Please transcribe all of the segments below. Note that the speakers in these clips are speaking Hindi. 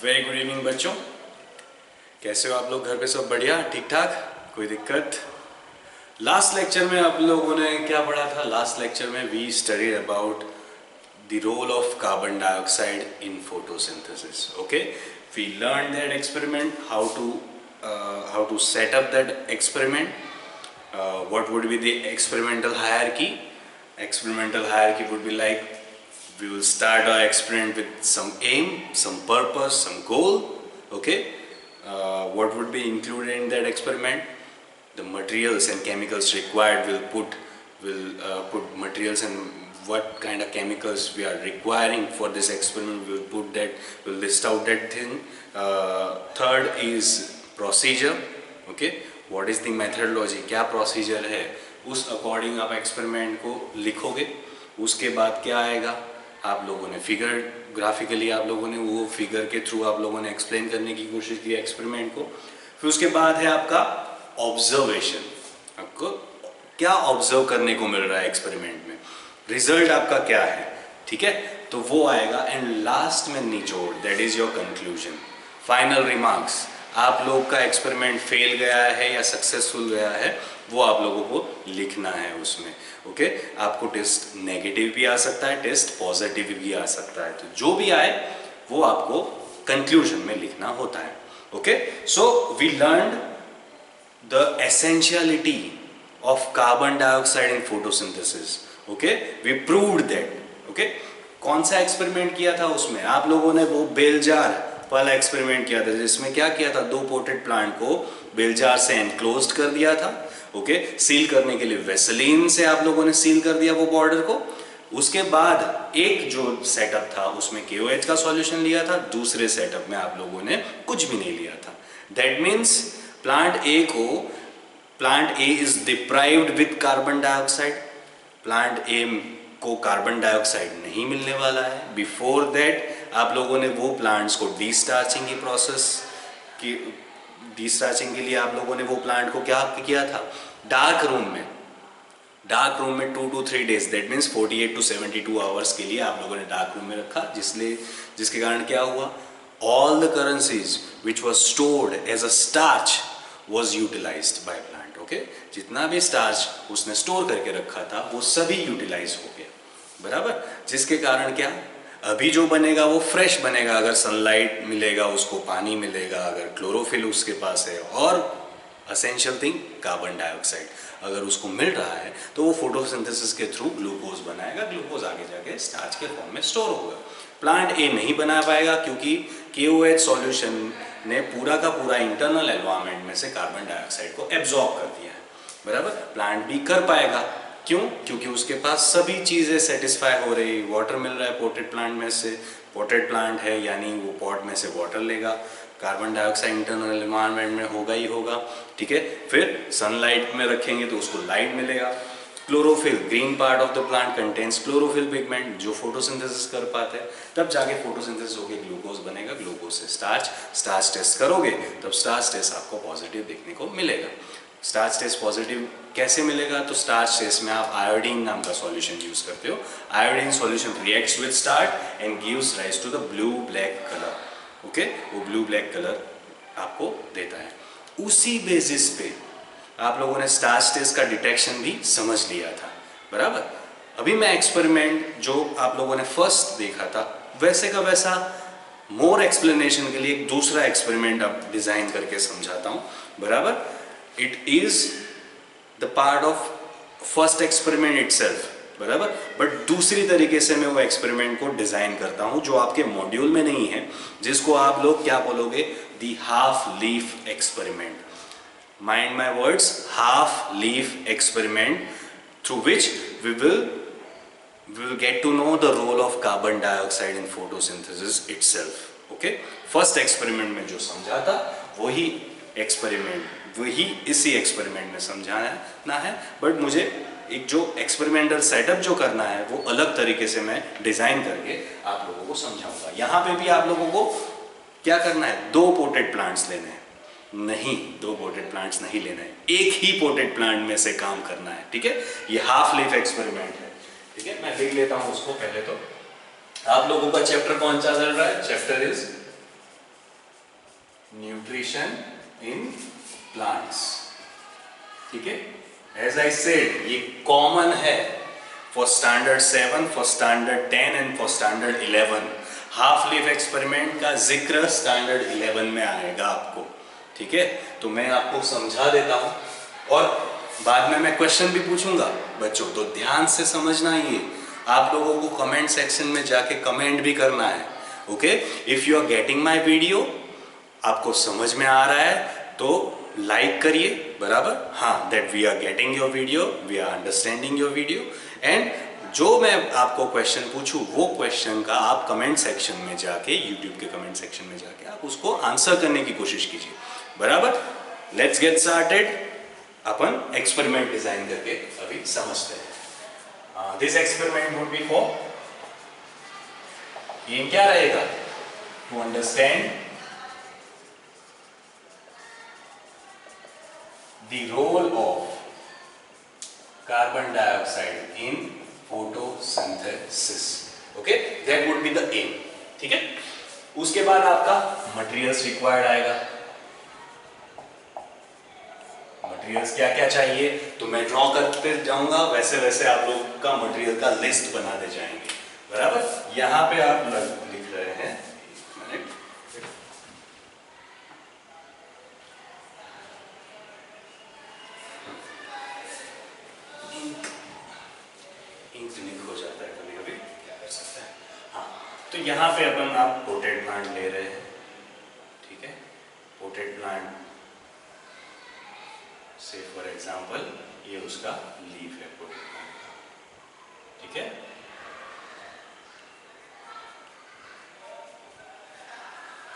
वेरी गुड इवनिंग बच्चों, कैसे हो आप लोग? घर पे सब बढ़िया, ठीक ठाक, कोई दिक्कत? लास्ट लेक्चर में आप लोगों ने क्या पढ़ा था? लास्ट लेक्चर में we studied about the role of carbon dioxide in photosynthesis. Okay, we learn that experiment, how to set up that experiment, what would be the experimental hierarchy. Experimental hierarchy would be like, we will start our experiment with some aim, some purpose, some goal. Okay, what would be included in that experiment? The materials and chemicals required. We'll put materials and what kind of chemicals we are requiring for this experiment. We'll list out that thing. Third is procedure. Okay, what is the methodology, क्या प्रोसीजर है, उस अकॉर्डिंग आप एक्सपेरिमेंट को लिखोगे. उसके बाद क्या आएगा, आप लोगों ने फिगर, ग्राफिकली आप लोगों ने वो फिगर के थ्रू आप लोगों ने एक्सप्लेन करने की कोशिश की एक्सपेरिमेंट को. फिर उसके बाद है आपका ऑब्जर्वेशन. आपको क्या ऑब्जर्व करने को मिल रहा है एक्सपेरिमेंट में, रिजल्ट आपका क्या है, ठीक है, तो वो आएगा. एंड लास्ट में निचोड़, that is your conclusion, final remarks. आप लोग का एक्सपेरिमेंट फेल गया है या सक्सेसफुल गया है, वो आप लोगों को लिखना है उसमें. ओके, आपको टेस्ट नेगेटिव भी आ सकता है, टेस्ट पॉजिटिव भी आ सकता है, तो जो भी आए वो आपको कंक्लूजन में लिखना होता है. Okay, so we learn the essentiality of carbon dioxide in photosynthesis. Okay, we proved that. Okay, कौन सा एक्सपेरिमेंट किया था उसमें? आप लोगों ने वो बेल जार वाला एक्सपेरिमेंट किया था, जिसमें क्या किया था, 2 पोटेड प्लांट को बेल जार से एनक्लोज्ड कर दिया था. ओके, सील करने के लिए वेसलीन से आप लोगों ने सील कर दिया वो बॉर्डर को. उसके बाद एक जो सेटअप था उसमें KOH का सॉल्यूशन लिया था, दूसरे सेटअप में आप लोगों ने कुछ भी नहीं लिया था. That means plant A is deprived with carbon dioxide. Plant A को कार्बन डाइऑक्साइड नहीं मिलने वाला है. बिफोर दैट आप लोगों ने वो प्लांट्स को डीस्टार्चिंग की प्रोसेस की, डीस्टार्चिंग के लिए आप लोगों ने वो प्लांट को क्या किया था, डार्क रूम में 2 to 3 days, that means 48 to 72 hours के लिए आप लोगों ने डार्क रूम में रखा, जिसके कारण क्या हुआ, all the currencies which was stored as a starch was utilised by plant. Okay, जितना भी स्टार्च उसने स्टोर करके रखा था वो सभी यूटिलाइज हो गया, बराबर. जिसके कारण क्या, अभी जो बनेगा वो फ्रेश बनेगा, अगर सनलाइट मिलेगा उसको, पानी मिलेगा, अगर क्लोरोफिल उसके पास है, और असेंशियल थिंग कार्बन डाइऑक्साइड अगर उसको मिल रहा है, तो वो फोटोसिंथेसिस के थ्रू ग्लूकोज बनाएगा. ग्लूकोज आगे जाके स्टार्च के फॉर्म में स्टोर होगा. प्लांट ए नहीं बना पाएगा क्योंकि KOH सॉल्यूशन ने पूरा का पूरा इंटरनल एनवायरनमेंट में से कार्बन डाइऑक्साइड को एब्जॉर्ब कर दिया है, बराबर. प्लांट बी कर पाएगा, क्यों? क्योंकि उसके पास सभी चीज़ें सेटिस्फाई हो रही, वाटर मिल रहा है पोटेड प्लांट में से, पोटेड प्लांट है यानी वो पॉट में से वाटर लेगा, कार्बन डाइऑक्साइड इंटरनल एनवायरनमेंट में होगा ही होगा, ठीक है. फिर सनलाइट में रखेंगे तो उसको लाइट मिलेगा. Chlorophyll, green part of the plant contains chlorophyll pigment, जो फोटोसिंथेसिस कर पाते हैं, तब जाके फोटोसिंथेसिस होकर ग्लूकोज बनेगा. ग्लूकोज से स्टार्च टेस्ट करोगे तब स्टार्च टेस्ट आपको पॉजिटिव देखने को मिलेगा. स्टार्च टेस्ट पॉजिटिव कैसे मिलेगा, तो स्टार्च टेस्ट में आप आयोडीन नाम का सॉल्यूशन यूज करते हो. Iodine solution reacts with starch and gives rise to the blue black colour. Okay, वो ब्लू ब्लैक कलर आपको देता है. उसी बेसिस पे आप लोगों ने स्टार्च टेस्ट का डिटेक्शन भी समझ लिया था, बराबर. अभी मैं एक्सपेरिमेंट जो आप लोगों ने फर्स्ट देखा था वैसे का वैसा मोर एक्सप्लेनेशन के लिए एक दूसरा एक्सपेरिमेंट अब डिजाइन करके समझाता हूँ, बराबर. It is the part of first experiment itself, बराबर, बट दूसरी तरीके से मैं वो एक्सपेरिमेंट को डिजाइन करता हूँ जो आपके मॉड्यूल में नहीं है, जिसको आप लोग क्या बोलोगे, the half leaf experiment. Mind my words, half leaf experiment, through which we will get to know the role of carbon dioxide in photosynthesis itself. Okay, first experiment में जो समझा था वही इसी एक्सपेरिमेंट में समझाना है, बट मुझे एक जो एक्सपेरिमेंटल सेटअप जो करना है वो अलग तरीके से मैं डिजाइन करके आप लोगों को समझाऊंगा. यहाँ पे भी आप लोगों को क्या करना है, 2 पोटेड प्लांट्स लेने हैं, नहीं 2 पोटेड प्लांट्स नहीं लेना है, एक ही पोटेड प्लांट में से काम करना है, ठीक है. ये हाफ लीफ एक्सपेरिमेंट है, ठीक है. मैं लिख लेता हूं उसको. पहले तो आप लोगों का चैप्टर कौन सा चल रहा है, chapter is nutrition in plants, ठीक है। एज आई सेड ये कॉमन है for standard 7, for standard 10 and for standard 11। Half leaf experiment का जिक्र स्टैंडर्ड 11 में आएगा आपको, ठीक है। तो मैं आपको समझा देता हूं और बाद में मैं क्वेश्चन भी पूछूंगा बच्चों, तो ध्यान से समझना। ये आप लोगों को कमेंट सेक्शन में जाके कमेंट भी करना है, okay. If you are getting my video, आपको समझ में आ रहा है तो लाइक करिए, बराबर, हाँ, that we are getting your video, we are understanding your video. And जो मैं आपको क्वेश्चन पूछूं वो क्वेश्चन का आप कमेंट सेक्शन में जाके, यूट्यूब के कमेंट सेक्शन में जाके आप उसको आंसर करने की कोशिश कीजिए, बराबर। Let's get started. अपन एक्सपेरिमेंट डिजाइन करके अभी समझते हैं। This experiment would be for, ये क्या रहेगा, to understand the role of carbon dioxide in photosynthesis, okay, that would be the aim, ठीक है। उसके बाद आपका materials required आएगा। materials क्या क्या चाहिए तो मैं ड्रॉ करते जाऊंगा, वैसे वैसे आप लोग का मटेरियल का लिस्ट बनाते जाएंगे, बराबर। यहां पे आप लिख रहे हैं, तो यहाँ पे अपन आप पोटेड प्लांट ले रहे हैं, ठीक है। पोटेड प्लांट से फॉर एग्जांपल ये उसका लीफ है पोटेड प्लांट का, ठीक है।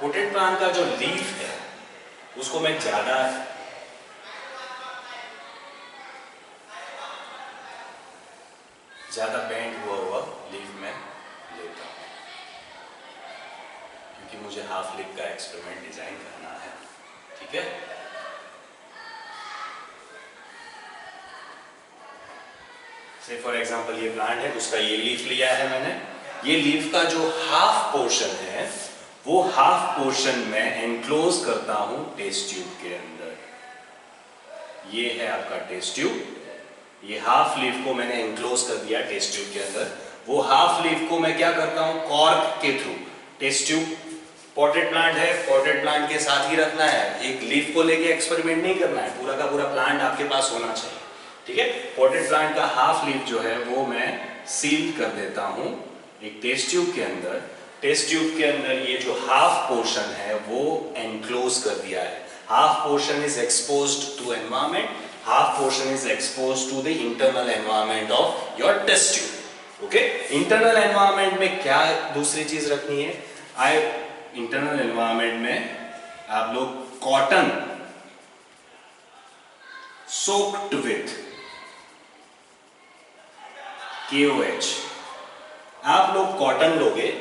पोटेड प्लांट का जो लीफ है उसको मैं ज्यादा बेंड हुआ लीफ में लेता हूं, क्योंकि मुझे हाफ लीफ का एक्सपेरिमेंट डिजाइन करना है, ठीक है। से फॉर एग्जांपल ये प्लांट है, उसका ये लीफ लिया है मैंने। ये लीफ का जो हाफ पोर्शन है वो हाफ पोर्शन में एनक्लोज करता हूं टेस्ट ट्यूब के अंदर। ये है आपका टेस्ट ट्यूब, ये हाफ लीफ को मैंने एनक्लोज कर दिया टेस्ट ट्यूब के अंदर। वो हाफ लीफ को मैं क्या करता हूं, कॉर्क के थ्रू, टेस्ट ट्यूब पॉटेड प्लांट है, पॉटेड प्लांट के साथ ही रखना है, एक लीफ को लेके एक्सपेरिमेंट नहीं करना है, पूरा का पूरा प्लांट आपके पास होना चाहिए, ठीक है। पॉटेड प्लांट का हाफ लीफ जो है वो मैं सील कर देता हूं एक टेस्ट ट्यूब के अंदर। टेस्ट ट्यूब के अंदर ये जो हाफ पोर्शन है वो एनक्लोज कर दिया है। Half portion is exposed to environment, half portion is exposed to the internal environment of your test tube, okay। internal environment में क्या दूसरी चीज रखनी है, internal environment में आप लोग कॉटन soaked with KOH, आप लोग कॉटन लोगे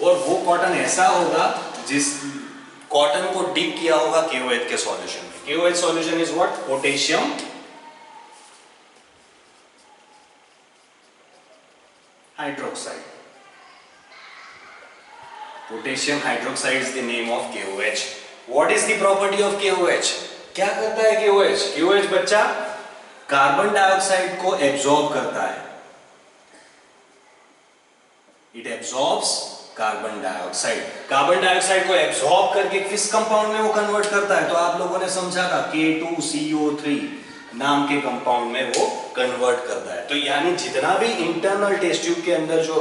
और वो कॉटन ऐसा होगा जिस कॉटन को डिप किया होगा KOH के सॉल्यूशन में। KOH solution is what? Potassium hydroxide. Potassium hydroxide is the name of KOH. What is the property of KOH? क्या करता है KOH? KOH बच्चा कार्बन डाइऑक्साइड को एब्जॉर्ब करता है। It absorbs carbon dioxide. Carbon dioxide को एब्जॉर्ब करके किस कंपाउंड में वो कन्वर्ट करता है, तो आप लोगों ने समझा था K2CO3 नाम के कंपाउंड में वो कन्वर्ट करता है। तो यानी जितना भी इंटरनल टेस्ट ट्यूब के अंदर जो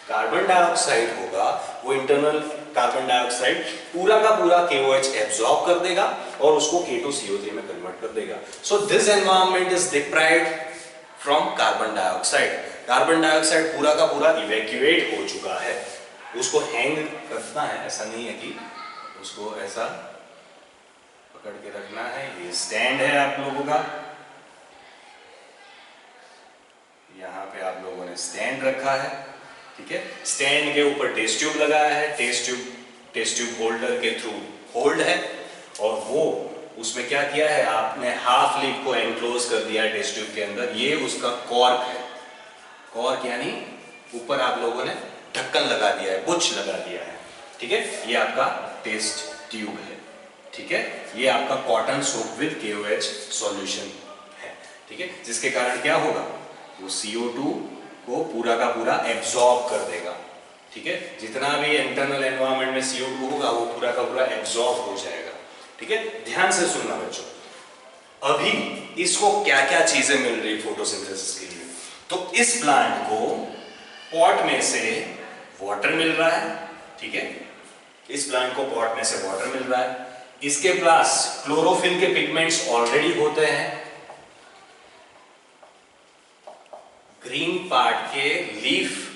कार्बन डाइऑक्साइड होगा वो इंटरनल कार्बन डाइऑक्साइड पूरा का पूरा KOH एब्जॉर्ब कर देगा और उसको K2CO3 में कन्वर्ट कर देगा। So this environment is deprived from carbon dioxide. Carbon dioxide पूरा का पूरा इवैक्यूएट हो चुका है, उसको हैंग करना है, ऐसा नहीं है कि उसको ऐसा पकड़ के रखना है। ये स्टैंड है आप लोगों का, यहाँ पे आप लोगों ने स्टैंड रखा है, ठीक है। स्टैंड के ऊपर टेस्ट ट्यूब लगाया है, टेस्ट ट्यूब होल्डर के थ्रू होल्ड है और वो उसमें क्या किया है आपने, हाफ लीफ को एनक्लोज कर दिया है टेस्ट ट्यूब के अंदर। ये उसका कॉर्क है, कॉर्क यानी ऊपर आप लोगों ने ढक्कन लगा दिया है, बुच लगा दिया है, ठीक है। ये आपका टेस्ट ट्यूब है, ठीक है। ये आपका cotton soap with KOH solution है, ठीक है, जिसके कारण क्या होगा, वो CO2 को पूरा का पूरा एब्जॉर्ब कर देगा, ठीक है। जितना भी इंटरनल एनवायरनमेंट में CO2 होगा वो पूरा का पूरा एब्जॉर्ब हो जाएगा, ठीक है। ध्यान से सुनना बच्चों, अभी इसको क्या क्या चीजें मिल रही फोटोसिंथेसिस के लिए। तो इस प्लांट को पॉट में से वाटर मिल रहा है, ठीक है, इस प्लांट को पॉट में से वाटर मिल रहा है, इसके पास क्लोरोफिल के पिगमेंट्स ऑलरेडी होते हैं, ग्रीन पार्ट के लीफ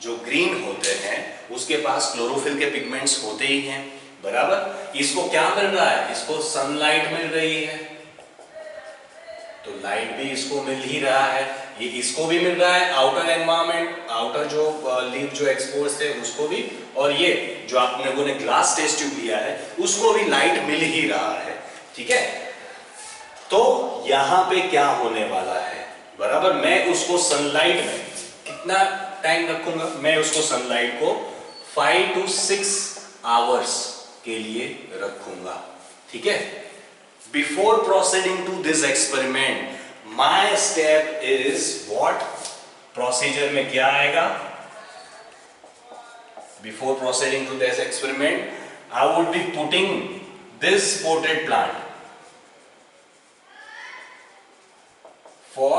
जो ग्रीन होते हैं उसके पास क्लोरोफिल के पिगमेंट्स होते ही हैं, बराबर। इसको क्या मिल रहा है, इसको सनलाइट मिल रही है, तो लाइट भी इसको मिल ही रहा है, ये इसको भी मिल रहा है, आउटर एनवायरनमेंट, आउटर जो लीफ जो एक्सपोज थे उसको भी, और ये जो आप लोगों ने ग्लास टेस्ट ट्यूब लिया है उसको भी लाइट मिल ही रहा है, ठीक है। तो यहां पे क्या होने वाला है, बराबर, मैं उसको सनलाइट में कितना टाइम रखूंगा, मैं उसको सनलाइट को 5 to 6 आवर्स के लिए रखूंगा, ठीक है। Before proceeding to this experiment my step is what, procedure में क्या आएगा, before proceeding to this experiment I would be putting this potted plant for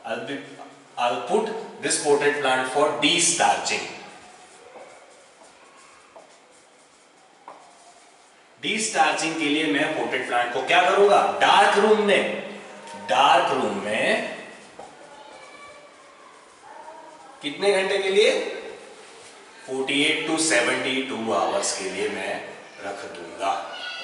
I'll put this potted plant for de-starching. De-starching के लिए मैं potted plant को क्या करूंगा, डार्क रूम में कितने घंटे के लिए, 48 to 72 आवर्स के लिए मैं रख दूंगा,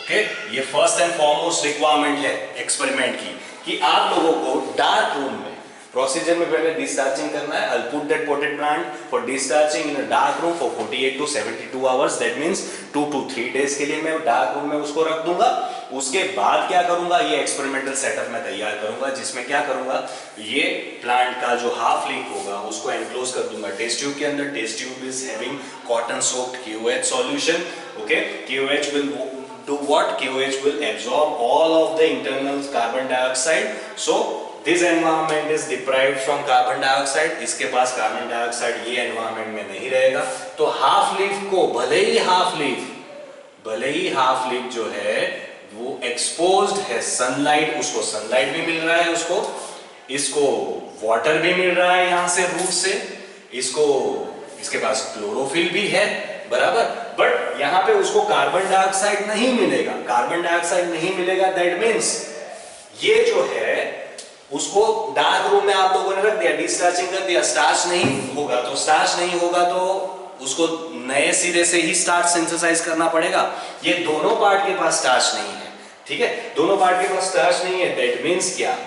ओके। ये फर्स्ट एंड फॉरमोस्ट रिक्वायरमेंट है एक्सपेरिमेंट की कि आप लोगों को डार्क रूम में, प्रोसीजर में पहले डिस्चार्जिंग करना है। I'll put that potted plant for discharging in a dark room for 48 to 72 hours. That means 2 to 3 days के लिए मैं डार्क रूम में उसको रख दूंगा। उसके बाद क्या करूंगा, ये एक्सपेरिमेंटल सेटअप में तैयार करूंगा, जिसमें क्या करूंगा, ये प्लांट का जो हाफ लीफ होगा उसको एनक्लोज कर दूंगा टेस्ट ट्यूब के अंदर। Test tube is having cotton soaked KOH solution, okay. KOH will do what? KOH will absorb all of the internal carbon dioxide. So this environment is deprived from carbon dioxide. इसके पास कार्बन डाइऑक्साइड ये एनवायरनमेंट में नहीं रहेगा, तो हाफ लीफ को भले ही हाफ लीफ जो है वो एक्सपोज्ड है सनलाइट, उसको सनलाइट भी मिल रहा है, इसको वाटर भी मिल रहा है यहाँ से रूट से, इसके पास क्लोरोफिल भी है, बराबर। बट यहाँ पे उसको कार्बन डाइऑक्साइड नहीं मिलेगा, दैट मीन्स ये जो है उसको डार्क रूम में आप लोगों ने रख दिया, डिस्टार्चिंग कर दिया, स्टार्च नहीं होगा तो उसको नए सिरे से ही स्टार्च सिंथेसाइज करना पड़ेगा। ये दोनों पार्ट के पास स्टार्च नहीं है, ठीक है, दोनों पार्ट के पास स्टार्च नहीं है, दैट मीन्स क्या,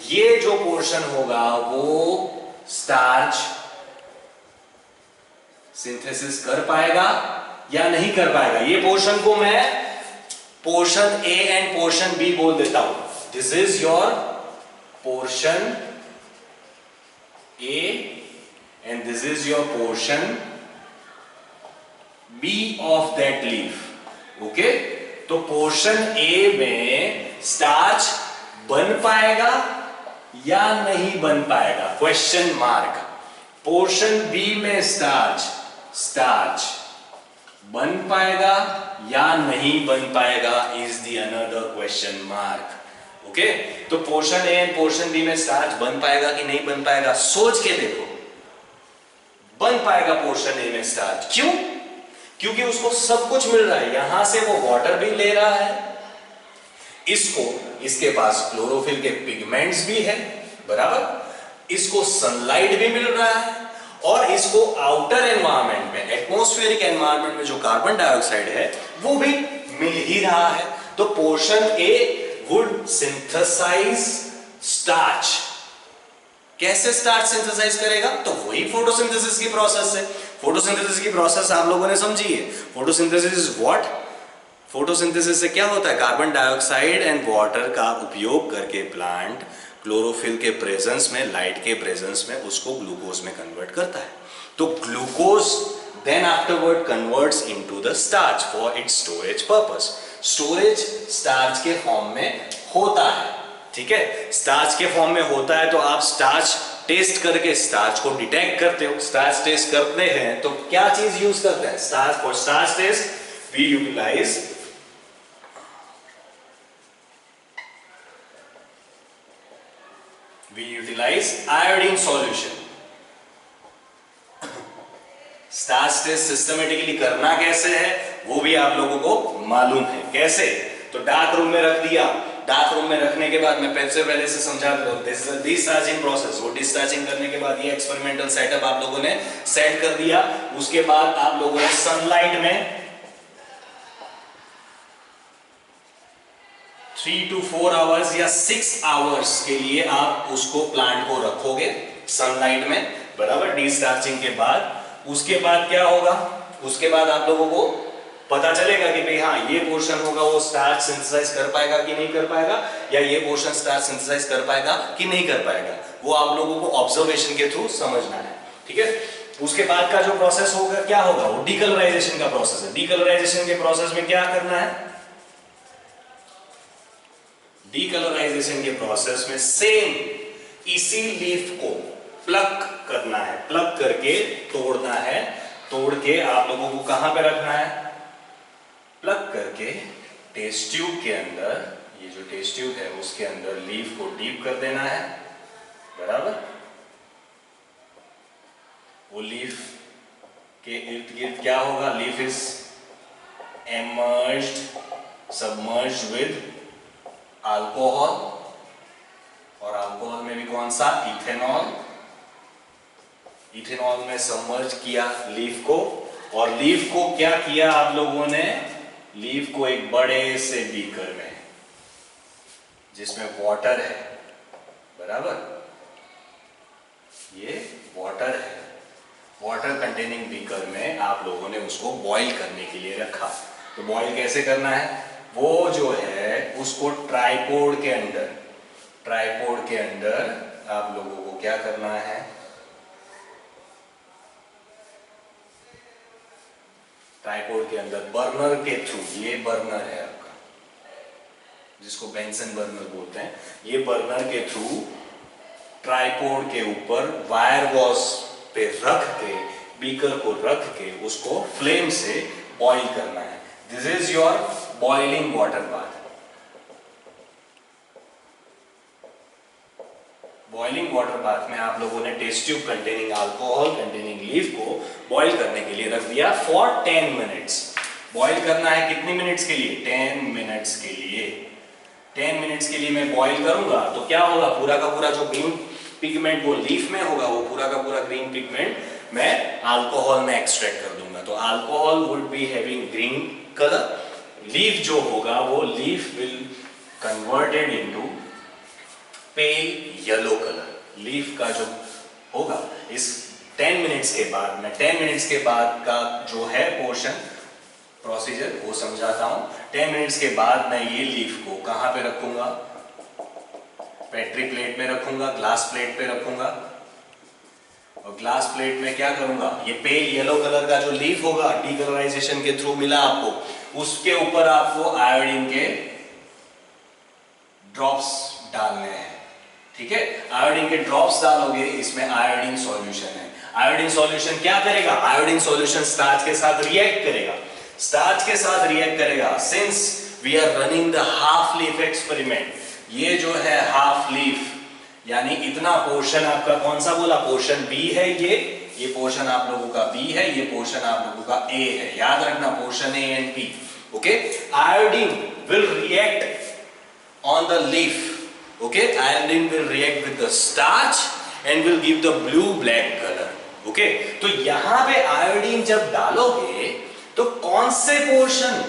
ये जो पोर्शन होगा वो स्टार्च सिंथेसिस कर पाएगा या नहीं कर पाएगा। ये पोर्शन को मैं portion A and portion B बोल देता हूं। This is your portion A and this is your portion B of that leaf, okay. तो पोर्शन ए में स्टार्च बन पाएगा या नहीं बन पाएगा, क्वेश्चन मार्क। पोर्शन बी में स्टार्च बन पाएगा या नहीं बन पाएगा is the another question mark, okay. तो portion A and portion B में स्टार्च बन पाएगा कि नहीं बन पाएगा, सोच के देखो। बन पाएगा पोर्शन ए में स्टार्च, क्यों? क्योंकि उसको सब कुछ मिल रहा है, यहां से वो वाटर भी ले रहा है, इसके पास क्लोरोफिल के पिगमेंट्स भी है, बराबर, इसको सनलाइट भी मिल रहा है, और इसको आउटर एनवायरनमेंट में, एटमॉस्फेरिक एनवायरनमेंट में जो कार्बन डाइऑक्साइड है वो भी मिल ही रहा है। तो portion A would synthesise starch. कैसे स्टार्च सिंथेसाइज करेगा? तो वही फोटोसिंथेसिस की प्रोसेस है। फोटोसिंथेसिस की प्रोसेस आप लोगों ने समझी है। Photosynthesis is what? फोटोसिंथेसिस से क्या होता है? कार्बन डाइऑक्साइड एंड वाटर का उपयोग करके प्लांट क्लोरोफिल के प्रेजेंस में, लाइट के प्रेजेंस में उसको ग्लूकोज में कन्वर्ट करता है। तो glucose then afterward converts into the starch for its storage purpose. Storage starch के फॉर्म में होता है, ठीक है, स्टार्च के फॉर्म में होता है, तो आप स्टार्च टेस्ट करके स्टार्च को डिटेक्ट करते हो। स्टार्च टेस्ट करते हैं तो क्या चीज यूज करते हैं? Starch. For starch test we utilise iodine solution. Starch test systematically करना कैसे है वो भी आप लोगों को मालूम है। कैसे? तो डार्क रूम में रख दिया, डार्क रूम में रखने के बाद मैं पहले से समझा देता हूं, डिस्चार्जिंग प्रोसेस। वो डिस्चार्जिंग करने के बाद ये एक्सपेरिमेंटल सेटअप आप लोगों ने सेट कर दिया। उसके बाद आप लोगों ने सनलाइट में 3 to 4 आवर्स या 6 आवर्स के लिए आप उसको प्लांट को रखोगे सनलाइट में, बराबर, डिस्चार्जिंग के बाद। उसके बाद क्या होगा? उसके बाद आप लोगों को पता चलेगा कि भाई हाँ, ये पोर्शन होगा वो स्टार्च सिंथेसाइज कर पाएगा कि नहीं कर पाएगा, या ये पोर्शन स्टार्च सिंथेसाइज कर पाएगा कि नहीं कर पाएगा। वो आप लोगों को ऑब्जर्वेशन के थ्रू समझना है, ठीक है। उसके बाद का जो प्रोसेस होगा क्या होगा? वो डीकलराइजेशन का प्रोसेस है। डीकलराइजेशन के प्रोसेस में क्या करना है? डीकलराइजेशन के प्रोसेस में सेम इसी लीफ को प्लग करना है, प्लग करके तोड़ना है। तोड़ के आप लोगों को कहां पे रखना है? प्लग करके टेस्ट ट्यूब के अंदर, ये जो टेस्ट ट्यूब है उसके अंदर लीफ को डीप कर देना है, बराबर। वो लीफ के इर्द गिर्द क्या होगा? Leaf is emerged, submerged with alcohol, और अल्कोहल में भी कौन सा? इथेनॉल। इथेनॉल में सबमर्ज किया लीफ को, और लीफ को क्या किया आप लोगों ने? लीफ को एक बड़े से बीकर में जिसमें वाटर है, बराबर, ये वाटर है, वाटर कंटेनिंग बीकर में आप लोगों ने उसको बॉईल करने के लिए रखा। तो बॉईल कैसे करना है? वो जो है उसको ट्राइपोड के अंदर आप लोगों को क्या करना है? ट्राइपोड के अंदर बर्नर के थ्रू, ये बर्नर है आपका जिसको बेंसन बर्नर बोलते हैं, ये बर्नर के थ्रू ट्राइपोड के ऊपर वायर गॉज पे रख के, बीकर को रख के उसको फ्लेम से बॉईल करना है। This is your boiling water bath. Boiling water bath में आप लोगों ने test tube containing alcohol containing leaf को बॉईल करने के लिए रख दिया फॉर 10 मिनट्स। बॉईल करना है कितने मिनट्स के लिए? 10 मिनट्स के लिए। 10 मिनट्स के लिए मैं बॉईल करूंगा तो क्या होगा? पूरा का पूरा जो ग्रीन पिगमेंट वो लीफ में होगा, वो पूरा का पूरा ग्रीन पिगमेंट मैं अल्कोहल में एक्सट्रैक्ट कर दूंगा। तो alcohol would be having green colour, leaf जो होगा वो leaf will converted into pale yellow colour. Leaf का जो होगा इस 10 मिनट्स के बाद, मैं 10 मिनट्स के बाद का जो है पोर्शन प्रोसीजर वो समझाता हूं। 10 मिनट्स के बाद मैं ये लीफ को कहां पे रखूंगा? पेट्री प्लेट में रखूंगा, ग्लास प्लेट पे रखूंगा, और ग्लास प्लेट में क्या करूंगा? ये पेल येलो कलर का जो लीफ होगा डीकलराइजेशन के थ्रू मिला आपको, उसके ऊपर आपको आयोडीन के ड्रॉप्स डालने हैं, ठीक है। आयोडीन के ड्रॉप्स डालोगे, इसमें आयोडीन सॉल्यूशन है। आयोडीन सॉल्यूशन क्या करेगा? आयोडीन सॉल्यूशन स्टार्च के साथ रिएक्ट करेगा, स्टार्च के साथ रिएक्ट करेगा। Since we are running the half leaf experiment, ये जो है हाफ लीफ यानी इतना पोर्शन आपका कौन सा बोला? पोर्शन बी है। ये पोर्शन आप लोगों का बी है, ये पोर्शन आप लोगों का ए है। याद रखना, portion A and B, okay. Iodine will react on the leaf, okay, iodine will react with the starch and will give the blue black color, okay। तो यहां पे आयोडीन जब डालोगे तो कौन से पोर्शन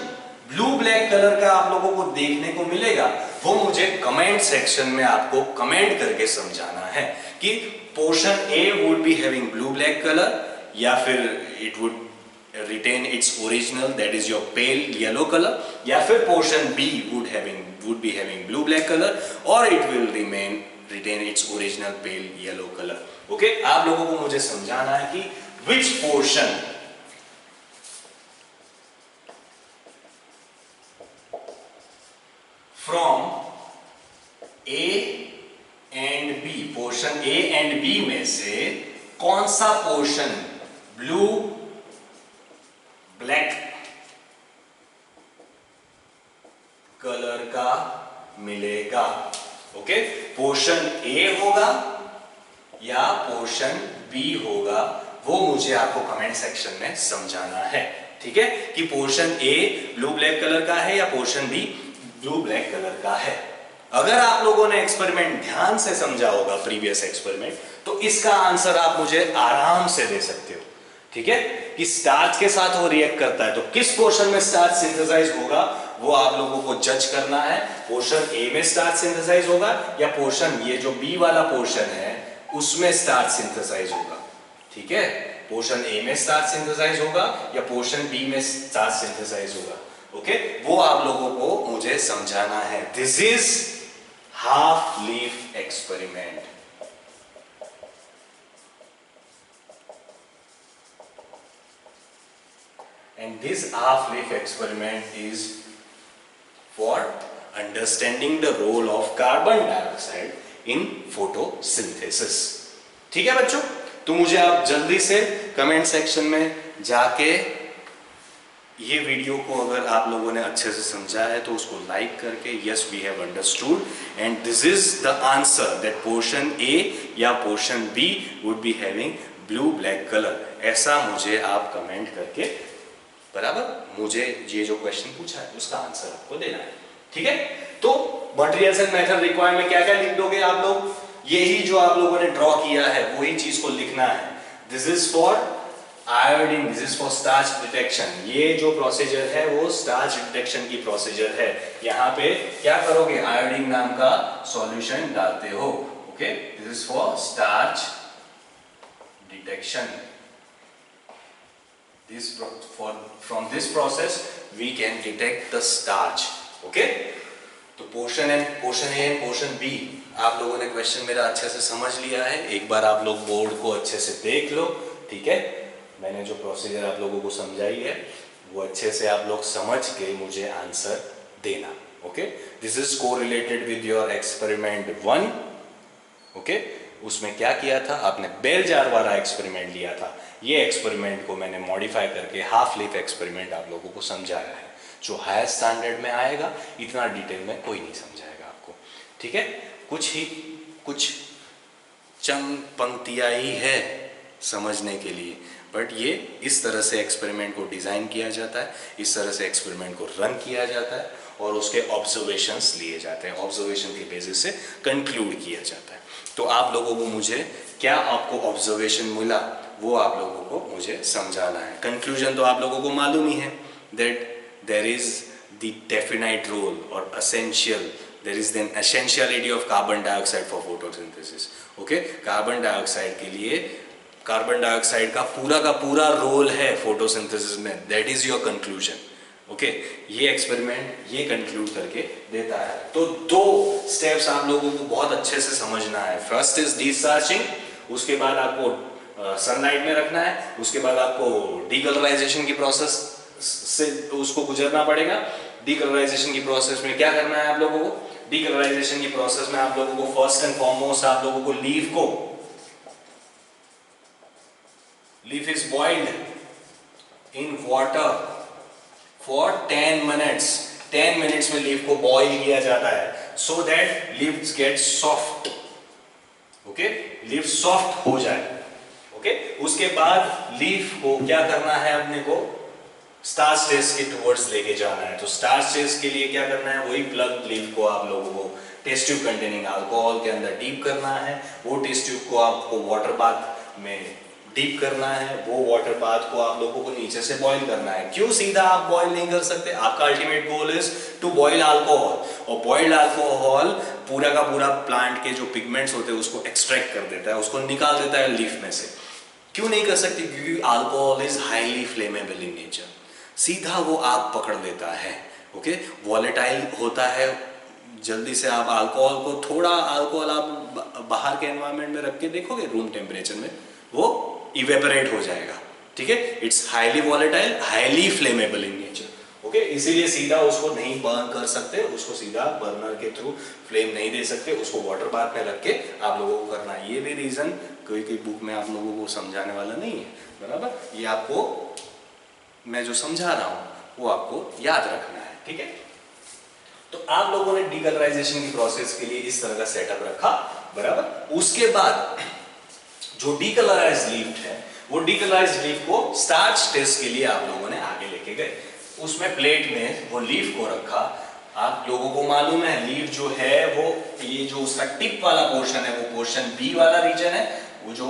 ब्लू ब्लैक कलर का आप लोगों को देखने को मिलेगा, वो मुझे कमेंट सेक्शन में आपको कमेंट करके समझाना है कि portion A would be having blue black colour, या फिर it would retain its original, that is your pale yellow color, या फिर portion B would be having blue black color, or it will retain its original pale yellow color, okay। आप लोगों को मुझे समझाना है कि which portion from A and B, portion A and B में से कौन सा पोर्शन ब्लू ब्लैक कलर का मिलेगा। ओके, पोर्शन ए होगा या पोर्शन बी होगा, वो मुझे आपको कमेंट सेक्शन में समझाना है। ठीक है, कि portion A blue black colour का है या portion B blue black colour का है। अगर आप लोगों ने एक्सपेरिमेंट ध्यान से समझा होगा, प्रीवियस एक्सपेरिमेंट, तो इसका आंसर आप मुझे आराम से दे सकते हो। ठीक है, कि स्टार्च के साथ वो रिएक्ट करता है तो किस पोर्शन में स्टार्च सिंथेसाइज होगा, वो आप लोगों को जज करना है। पोर्शन ए में स्टार्च सिंथेसाइज होगा या पोर्शन ये जो बी वाला पोर्शन है उसमें स्टार्च सिंथेसाइज होगा। ठीक है, पोर्शन ए में स्टार्च सिंथेसाइज होगा या पोर्शन बी में स्टार्च सिंथेसाइज होगा। ओके, वो आप लोगों को मुझे समझाना है। This is half leaf experiment. And this half leaf experiment is for understanding the role of carbon dioxide in photosynthesis. ठीक है बच्चों, तो मुझे आप जल्दी से कमेंट सेक्शन में जाके ये वीडियो को अगर आप लोगों ने अच्छे से समझा है तो उसको लाइक करके yes we have understood and this is the answer that portion A या portion B would be having blue black colour, ऐसा मुझे आप कमेंट करके बराबर मुझे ये जो क्वेश्चन पूछा है उसका आंसर आपको देना है। ठीक है, तो मटेरियल्स एंड मेथड रिक्वायर्ड में क्या क्या लिख दोगे आप लोग, यही जो आप लोगों ने ड्रॉ किया है वही चीज को लिखना है। This is for iodine, this is for starch detection. ये जो प्रोसीजर है वो स्टार्च डिटेक्शन की प्रोसीजर है। यहाँ पे क्या करोगे, आयोडीन नाम का सॉल्यूशन डालते हो। Okay, this is for starch detection. From this process we can detect the starch. Okay, तो portion A and portion B आप लोगों ने क्वेश्चन मेरा अच्छे से समझ लिया है। एक बार आप लोग बोर्ड को अच्छे से देख लो। ठीक है, मैंने जो प्रोसीजर आप लोगों को समझाई है वो अच्छे से आप लोग समझ के मुझे आंसर देना। Okay, this is correlated with your experiment 1। Okay, उसमें क्या किया था, आपने बेल जार वाला एक्सपेरिमेंट लिया था। ये एक्सपेरिमेंट को मैंने मॉडिफाई करके हाफ लीफ एक्सपेरिमेंट आप लोगों को समझाया है, जो हायर स्टैंडर्ड में आएगा। इतना डिटेल में कोई नहीं समझाएगा आपको। ठीक है, कुछ चंद पंक्तियाँ ही है समझने के लिए, बट ये इस तरह से एक्सपेरिमेंट को डिज़ाइन किया जाता है, इस तरह से एक्सपेरिमेंट को रन किया जाता है और उसके ऑब्जर्वेशंस लिए जाते हैं। ऑब्जर्वेशन के बेसिस से कंक्लूड किया जाता है। तो आप लोगों को मुझे क्या आपको ऑब्जर्वेशन मिला वो आप लोगों को मुझे समझाना है। कंक्लूजन तो आप लोगों को मालूम ही है, that there is the definite role और essential, there is an essentiality of carbon dioxide for photosynthesis. Okay, carbon dioxide के लिए कार्बन डाइऑक्साइड का पूरा रोल है फोटोसिंथेसिस में। That is your conclusion. Okay, ये एक्सपेरिमेंट ये कंक्लूड करके देता है। तो दो स्टेप्स आप लोगों को बहुत अच्छे से समझना है। फर्स्ट इज डिस्चार्जिंग, उसके बाद आपको सनलाइट में रखना है, उसके बाद आपको डीकलराइजेशन की प्रोसेस से उसको गुजरना पड़ेगा। डीकलराइजेशन की प्रोसेस में क्या करना है आप लोगों को, डीकलराइजेशन की प्रोसेस में आप लोगों को फर्स्ट एंड फॉरमोस्ट आप लोगों को leaf is boiled in water for 10 minutes. 10 minutes में लीफ को बॉइल किया जाता है so that leaves gate soft. Okay, leaf soft हो जाए। ओके, उसके बाद लीफ को क्या करना है, अपने को स्टार्च स्टेज के टुवर्ड्स लेके जाना है। तो स्टार्च स्टेज के लिए क्या करना है, वही प्लग लीफ को आप लोगों को टेस्ट ट्यूब कंटेनिंग अल्कोहल के अंदर डीप करना है। वो टेस्ट ट्यूब को आपको वाटर बाथ में डीप करना है। वो वाटर बाथ को आप लोगों को नीचे से बॉईल करना है। क्यों सीधा आप बॉईल नहीं कर सकते, आपका ultimate goal is to boil alcohol, और बॉइल्ड अल्कोहल पूरा का पूरा प्लांट के जो पिगमेंट्स होते हैं उसको एक्सट्रैक्ट कर देता है, उसको निकाल देता है लीफ में से। क्यों नहीं कर सकते, क्योंकि alcohol is highly flammable in nature, सीधा वो आग पकड़ लेता है। ओके, वॉलेटाइल होता है, जल्दी से आप अल्कोहल को, थोड़ा अल्कोहल आप बाहर के एनवायरनमेंट में रख के देखोगे रूम टेम्परेचर में, वो इवेपोरेट हो जाएगा। ठीक है, it's highly volatile, highly flammable in nature. Okay, इसीलिए सीधा उसको नहीं बर्न कर सकते, उसको सीधा बर्नर के थ्रू फ्लेम नहीं दे सकते, उसको वाटर बाथ में रख के आप लोगों को करना है। ये भी रीजन कोई कोई बुक में आप लोगों को समझाने वाला नहीं है, बराबर। ये आपको मैं जो समझा रहा हूं वो आपको याद रखना है, ठीक है। तो आप लोगों ने डीकलराइजेशन की प्रोसेस के लिए इस तरह का सेटअप रखा, बराबर। उसके बाद जो डीकलराइज्ड लीफ है, वो डीकलराइज्ड लीफ को स्टार्च टेस्ट के लिए आप लोगों ने आगे लेके गए। उसमें प्लेट में वो लीफ को रखा। आप लोगों को मालूम है लीफ जो है वो, ये जो उसका टिप वाला पोर्शन है वो पोर्शन बी वाला रीजन है, वो जो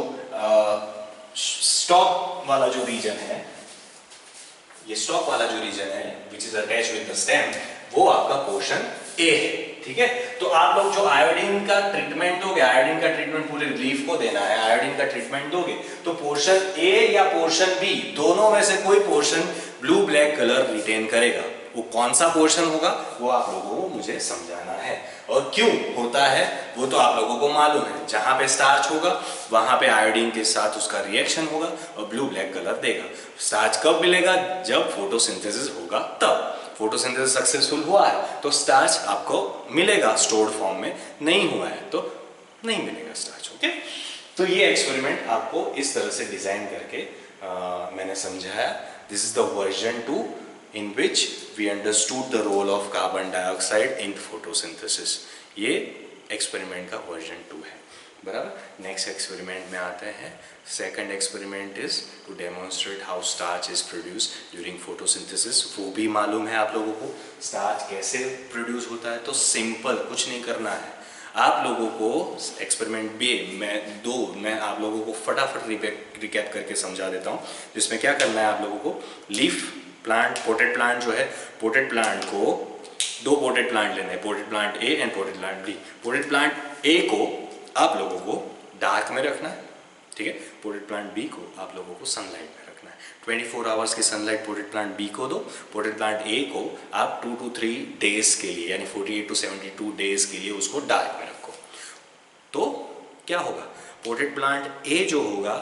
स्टॉक वाला जो रीजन है, ये स्टॉक वाला जो रीजन है which is attached with the stem, वो आपका पोर्शन ए है, ठीक है। तो आप लोग जो आयोडीन का ट्रीटमेंट दोगे, आयोडीन का ट्रीटमेंट पूरे लीफ को देना है, आयोडीन का ट्रीटमेंट दोगे तो पोर्शन ए या पोर्शन बी दोनों में से कोई portion blue black colour retain करेगा। वो कौन सा पोर्शन होगा वो आप लोगों को मुझे समझाना है, और क्यों होता है वो तो आप लोगों को मालूम है। जहां पे स्टार्च होगा वहां पे आयोडीन के साथ उसका रिएक्शन होगा और ब्लू ब्लैक कलर देगा। स्टार्च कब मिलेगा? जब फोटोसिंथेसिस होगा तब। फोटोसिंथेसिस सक्सेसफुल हुआ है तो स्टार्च आपको मिलेगा स्टोर्ड फॉर्म में, नहीं हुआ है तो नहीं मिलेगा स्टार्च, ओके। तो ये एक्सपेरिमेंट आपको इस तरह से डिजाइन करके मैंने समझाया। This is the version 2 in which we understood the role of carbon dioxide in photosynthesis। ये एक्सपेरिमेंट का वर्जन 2 है, बराबर। नेक्स्ट एक्सपेरिमेंट में आते हैं। Second experiment is to demonstrate how starch is produce during photosynthesis. वो भी मालूम है आप लोगों को स्टार्च कैसे प्रोड्यूस होता है। तो सिंपल, कुछ नहीं करना है आप लोगों को। एक्सपेरिमेंट बी मैं आप लोगों को फटाफट रिकैप करके समझा देता हूँ, जिसमें क्या करना है आप लोगों को। लीफ प्लांट, पोटेड प्लांट जो है, पोटेड प्लांट को दो पोटेड प्लांट लेने हैं, potted plant A and potted plant B. Potted plant A को आप लोगों को डार्क में रखना है, ठीक है। पोटेड प्लांट बी को आप लोगों को सनलाइट में रखना है। 24 आवर्स की सनलाइट पोटेड प्लांट बी को दो। पोटेड प्लांट ए को आप 2 to 3 डेज के लिए, यानी 48 to 72 डेज के लिए उसको डार्क में रखो। तो क्या होगा, पोटेड प्लांट ए जो होगा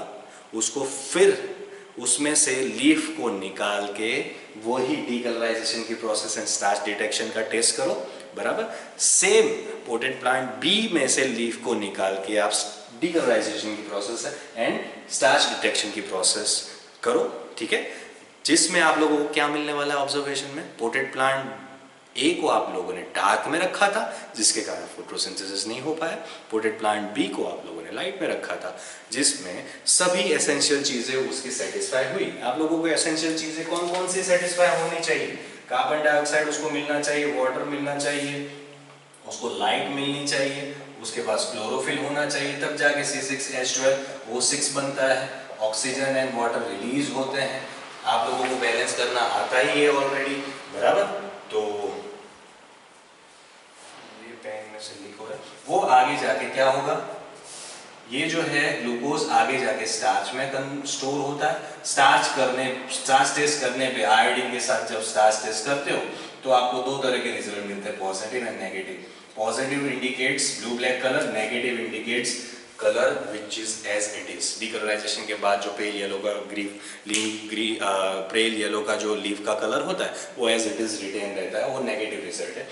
उसको फिर उसमें से लीफ को निकाल के वही डीकलराइजेशन की प्रोसेस एंड स्टार्च डिटेक्शन का टेस्ट करो, बराबर। सेम पोटेड प्लांट बी में से लीफ को निकाल के आप डीकलराइजेशन की प्रोसेस एंड स्टार्च डिटेक्शन की प्रोसेस करो, ठीक है। जिसमें आप लोगों को क्या मिलने वाला है ऑब्जर्वेशन में, पोटेड प्लांट ए को आप लोगों ने डार्क में रखा था जिसके कारण फोटोसिंथेसिस नहीं हो पाया। पोटेड प्लांट बी को आप लोगों ने लाइट में रखा था जिसमें सभी एसेंशियल चीजें उसकी सेटिस्फाई हुई। आप लोगों को एसेंशियल चीजें कौन कौन सी सेटिस्फाई होनी चाहिए? कार्बन डाइऑक्साइड उसको मिलना चाहिए, वाटर मिलना चाहिए, उसको लाइट मिलनी चाहिए, उसके पास क्लोरोफिल होना चाहिए, तब जाके C6H12O6 बनता है, ऑक्सीजन एंड वाटर रिलीज होते हैं। आप लोगों को बैलेंस करना आता ही है ऑलरेडी, बराबर। तो ये पेन में से लीक हो रहा है, वो आगे जाके क्या होगा, ये जो है ग्लूकोज आगे जाके स्टार्च में स्टोर होता है। स्टार्च टेस्ट करने पे आयोडीन के साथ जब स्टार्च टेस्ट करते हो तो आपको दो तरह के रिजल्ट मिलते हैं, positive and negative. Positive indicates blue black colour, negative indicates colour which is as it is. Decolourisation के बाद जो पेल येलो का पेल येलो का जो लीफ का कलर होता है वो एज इट इज रिटेन रहता है, वो नेगेटिव रिजल्ट है।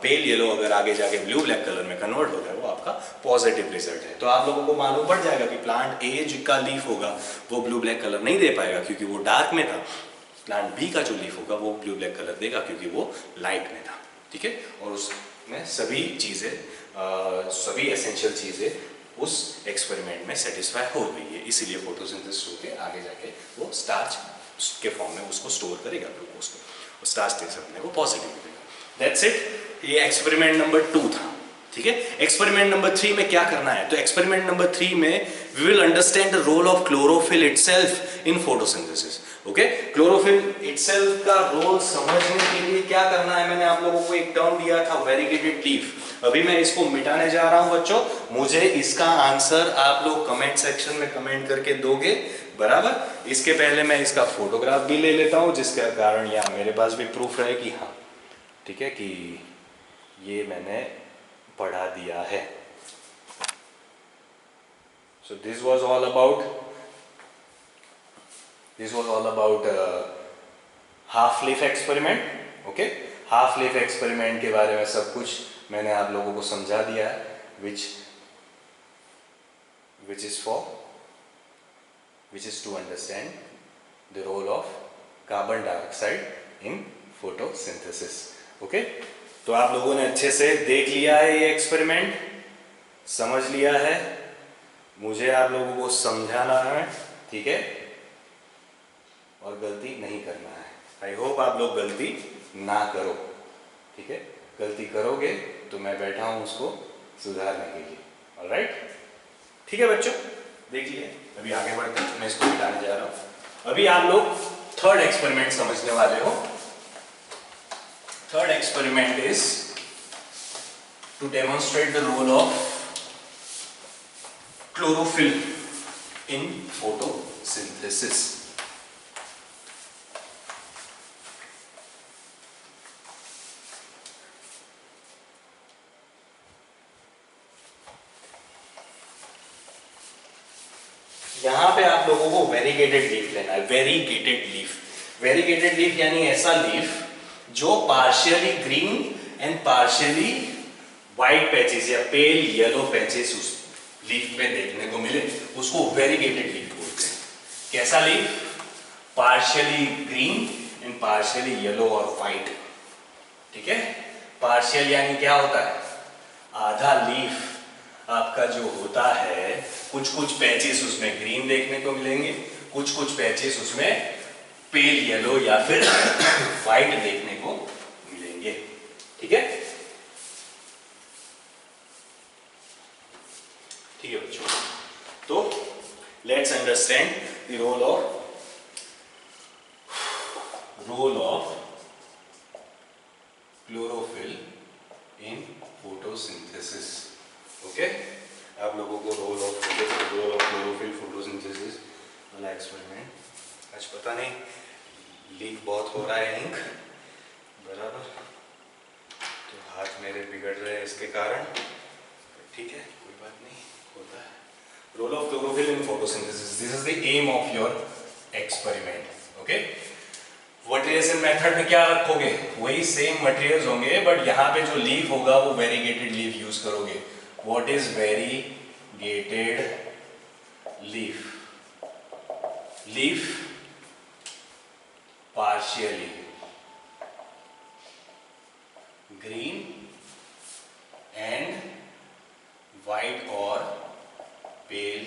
पेल येलो अगर आगे जाके ब्लू ब्लैक कलर में कन्वर्ट होता है वो आपका पॉजिटिव रिजल्ट है। तो आप लोगों को मालूम पड़ जाएगा कि प्लांट ए का लीफ होगा वो ब्लू ब्लैक कलर नहीं दे पाएगा क्योंकि वो डार्क में था। प्लांट बी का जो लीफ होगा वो ब्लू ब्लैक कलर देगा क्योंकि वो लाइट में था, ठीक है। और उसमें सभी चीज़ें, सभी एसेंशियल चीज़ें उस एक्सपेरिमेंट में सेटिस्फाई हो गई है, इसीलिए फोटोसिंथेसिस होकर आगे जाके वो स्टार्च के फॉर्म में उसको स्टोर करेगा ग्लूकोज को, और स्टार्च टेस्ट अपने को पॉजिटिव देगा। That's it. ये एक्सपेरिमेंट नंबर 2 था, ठीक है। एक्सपेरिमेंट नंबर 3 में क्या करना है, तो एक्सपेरिमेंट नंबर 3 में we will understand the role of chlorophyll itself in photosynthesis. Okay, chlorophyll itself का रोल समझने के लिए क्या करना है, मैंने आप लोगों को एक टर्म दिया था वेरीगेटेड लीफ। अभी मैं इसको मिटाने जा रहा हूं बच्चों, मुझे इसका आंसर आप लोग कमेंट सेक्शन में कमेंट करके दोगे, बराबर। इसके पहले मैं इसका फोटोग्राफ भी ले लेता हूं जिसके कारण यहाँ मेरे पास भी प्रूफ रहे कि हाँ ठीक है कि ये मैंने पढ़ा दिया है। So this was all about half leaf experiment. Okay, half leaf experiment के बारे में सब कुछ मैंने आप लोगों को समझा दिया है, which is to understand the role of carbon dioxide in photosynthesis। Okay, तो आप लोगों ने अच्छे से देख लिया है, ये एक्सपेरिमेंट समझ लिया है, मुझे आप लोगों को समझाना है, ठीक है, और गलती नहीं करना है। आई होप आप लोग गलती ना करो, ठीक है, गलती करोगे तो मैं बैठा हूं उसको सुधारने के लिए। ऑलराइट, ठीक है बच्चों, देख लिए। अभी आगे बढ़ते हैं, मैं इसको बताने जा रहा हूं। अभी आप लोग थर्ड एक्सपेरिमेंट समझने वाले हो। Third experiment is to demonstrate the role of chlorophyll in photosynthesis। यहां पे आप लोगों को वेरीगेटेड लीफ लेना है। वेरीगेटेड लीफ यानी ऐसा लीफ जो partially green and partially white patches या पेल येलो पैचेस उस लीफ में देखने को मिले, उसको वेरीगेटेड लीफ बोलते हैं। कैसा leaf? Partially green and partially yellow और व्हाइट, ठीक है। पार्शियल यानी क्या होता है? आधा लीफ आपका जो होता है, कुछ पैचेस उसमें ग्रीन देखने को मिलेंगे, कुछ पैचेस उसमें पेल येलो या फिर व्हाइट देखने को मिलेंगे, ठीक है। ठीक है बच्चों, तो let's understand the role of chlorophyll in photosynthesis. Okay, आप लोगों को रोल ऑफ क्लोरोफिल फोटोसिंथेसिस वाला एक्सपेरिमेंट आज पता नहीं लीक बहुत हो रहा है, इंक बराबर, तो हाथ मेरे बिगड़ रहे हैं इसके कारण, ठीक है, कोई बात नहीं, होता है। Role of chlorophyll in photosynthesis, this is the aim of your experiment. Okay, materials and method में क्या रखोगे? वही सेम मटेरियल्स होंगे, बट यहाँ पे जो लीफ होगा वो वेरीगेटेड लीफ यूज करोगे। What is variegated leaf? Leaf partially green and white or pale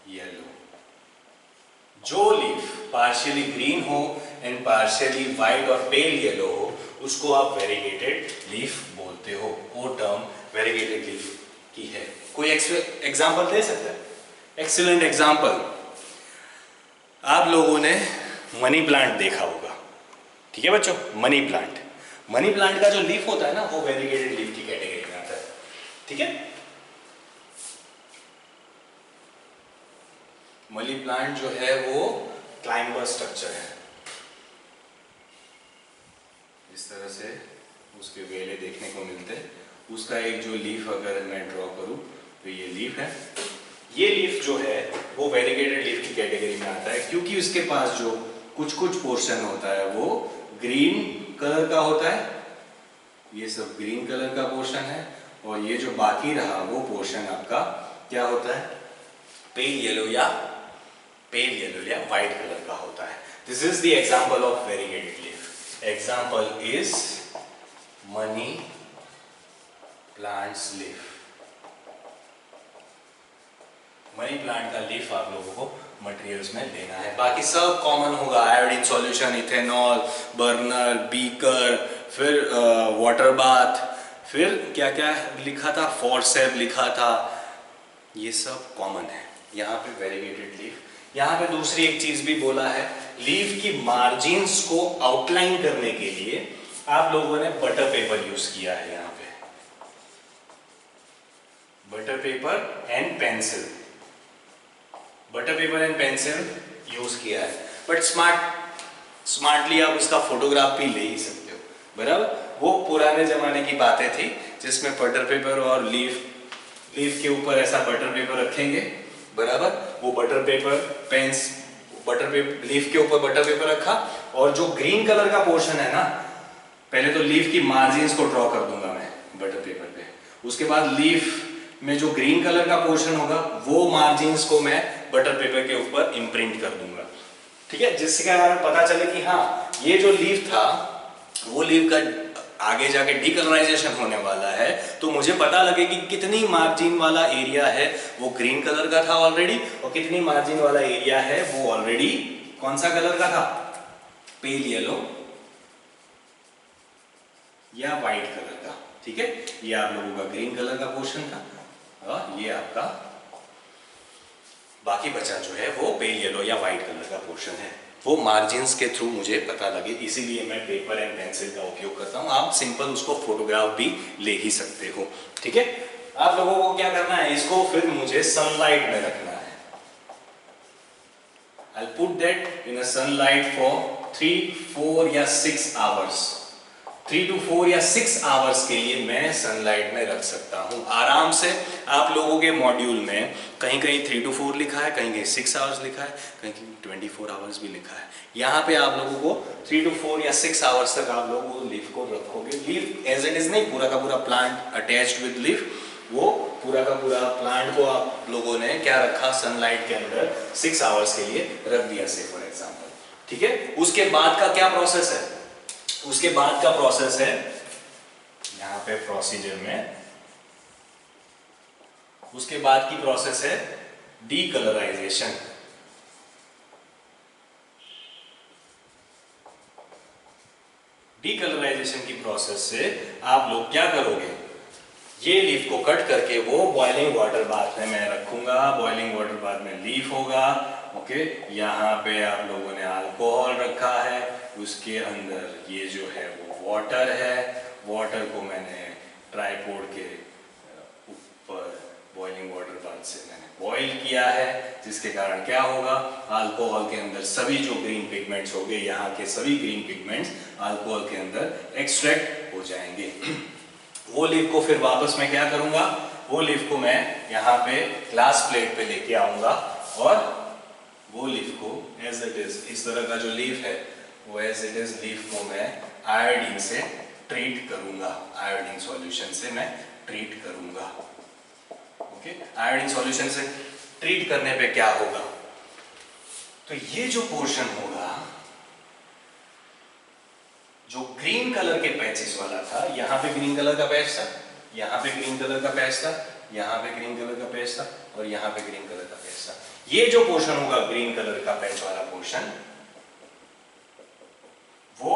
yellow। जो लीफ पार्शियली ग्रीन हो एंड पार्शियली व्हाइट और पेल येलो हो, उसको आप वेरीगेटेड लीफ बोलते हो। वो टर्म वेरीगेटेड लीफ की है। कोई एग्जांपल दे सकता है? एक्सीलेंट एग्जांपल, आप लोगों ने मनी प्लांट देखा होगा, ठीक है बच्चों। मनी प्लांट का जो लीफ होता है ना, वो वेरीगेटेड लीफ की कैटेगरी में आता है, ठीक है। मनी प्लांट जो है वो क्लाइंबर स्ट्रक्चर है, इस तरह से उसके वेले देखने को मिलते हैं। उसका एक जो लीफ अगर मैं ड्रॉ करूं तो ये लीफ है। ये लीफ जो है वो वेरीगेटेड लीफ की कैटेगरी में आता है, क्योंकि उसके पास जो कुछ पोर्शन होता है वो ग्रीन कलर का होता है, ये सब ग्रीन कलर का पोर्शन है, और ये जो बाकी रहा वो पोर्शन आपका क्या होता है? पेल येलो या व्हाइट कलर का होता है। This is the example of variegated leaf. Example is money plants leaf. Money plant का लीफ आप लोगों को मटेरियल्स में लेना है, बाकी सब कॉमन होगा। Iodine solution, ethanol, burner, beaker, फिर वाटर बाथ, फिर क्या क्या लिखा था, फॉरसेप लिखा था, ये सब कॉमन है। यहाँ पे वेरीगेटेड लीफ। यहाँ पे दूसरी एक चीज भी बोला है, लीफ की मार्जिन्स को आउटलाइन करने के लिए आप लोगों ने बटर पेपर यूज किया है। यहाँ पे butter paper and pencil use किया है, बट स्मार्टली आप उसका फोटोग्राफ भी ले ही सकते हो, बराबर। वो पुराने जमाने की बातें थी जिसमें बटर पेपर और लीफ के ऊपर ऐसा बटर पेपर रखेंगे, बराबर। वो butter paper butter paper, leaf के ऊपर बटर पेपर रखा, और जो ग्रीन कलर का पोर्शन है ना, पहले तो लीफ की मार्जिन्स को ड्रॉ कर दूंगा मैं बटर पेपर पे, उसके बाद लीफ में जो ग्रीन कलर का पोर्शन होगा वो मार्जिन्स को मैं बटर पेपर के ऊपर इम्प्रिंट कर दूंगा, ठीक है, जिससे कारण पता चले कि हाँ ये जो लीफ था वो लीफ का आगे जाके डीकलराइजेशन होने वाला है, तो मुझे पता लगे कि कितनी मार्जिन वाला एरिया है वो ग्रीन कलर का था ऑलरेडी, और कितनी मार्जिन वाला एरिया है वो ऑलरेडी कौन सा कलर का था, पेल येलो या व्हाइट कलर का, ठीक है। ये आप लोगों का ग्रीन कलर का पोर्शन था, और ये आपका बाकी बचा जो है वो पेल येलो या व्हाइट कलर का पोर्शन है, वो मार्जिन्स के थ्रू मुझे पता लगे, इसीलिए मैं पेपर एंड पेंसिल का उपयोग करता हूं। आप सिंपल उसको फोटोग्राफ भी ले ही सकते हो, ठीक है। आप लोगों को क्या करना है, इसको फिर मुझे सनलाइट में रखना है। I'll put that in a sunlight for 3, 4 या 6 आवर्स। 3 to 4 या 6 आवर्स के लिए मैं सनलाइट में रख सकता हूं आराम से। आप लोगों के मॉड्यूल में कहीं कहीं 3 to 4 लिखा है, कहीं कहीं 6 आवर्स लिखा है, कहीं कहीं 24 आवर्स भी लिखा है। यहाँ पे आप लोगों को 3 to 4 या 6 आवर्स तक आप लोग वो लीफ को रखोगे। लीफ एज इट इज नहीं, पूरा का पूरा प्लांट अटैच्ड विद लीफ, वो पूरा का पूरा प्लांट को आप लोगों ने क्या रखा, सनलाइट के अंदर 6 आवर्स के लिए रख दिया, से फॉर एग्जाम्पल, ठीक है। उसके बाद का क्या प्रोसेस है, उसके बाद का प्रोसेस है यहां पे प्रोसीजर में, उसके बाद की प्रोसेस है डीकलराइजेशन। डीकलराइजेशन की प्रोसेस से आप लोग क्या करोगे, ये लीफ को कट करके वो बॉइलिंग वाटर बाथ में मैं रखूंगा। बॉइलिंग वाटर बाथ में लीफ होगा, ओके। यहाँ पे आप लोगों ने अल्कोहल रखा है, उसके अंदर ये जो है वो वाटर है। वाटर को मैंने ट्राइपॉड के ऊपर बॉइलिंग वाटर बाथ से मैंने बॉईल किया है, जिसके कारण क्या होगा, अल्कोहल के अंदर सभी जो ग्रीन पिगमेंट्स हो गए, यहाँ के सभी ग्रीन पिगमेंट्स अल्कोहल के अंदर एक्सट्रैक्ट हो जाएंगे। वो लीफ को फिर वापस मैं क्या करूंगा, वो लीफ को मैं यहाँ पे ग्लास प्लेट पे लेके आऊंगा, और वो लीफ को एज इट इज, इस तरह का जो लीफ है वो एज इट इज लीफ को मैं आयोडीन से ट्रीट करूंगा, आयोडीन सॉल्यूशन से मैं ट्रीट करूंगा, ओके। आयोडीन सॉल्यूशन से ट्रीट करने पे क्या होगा, तो ये जो पोर्शन होगा जो ग्रीन कलर के पैचेस वाला था, यहाँ पे ग्रीन कलर का पैच था, यहाँ पे ग्रीन कलर का पैच था, यहाँ पे ग्रीन कलर का पैच था, और यहाँ पे ग्रीन कलर का पैच था। ये जो पोर्शन होगा ग्रीन कलर का पैच वाला पोर्शन, वो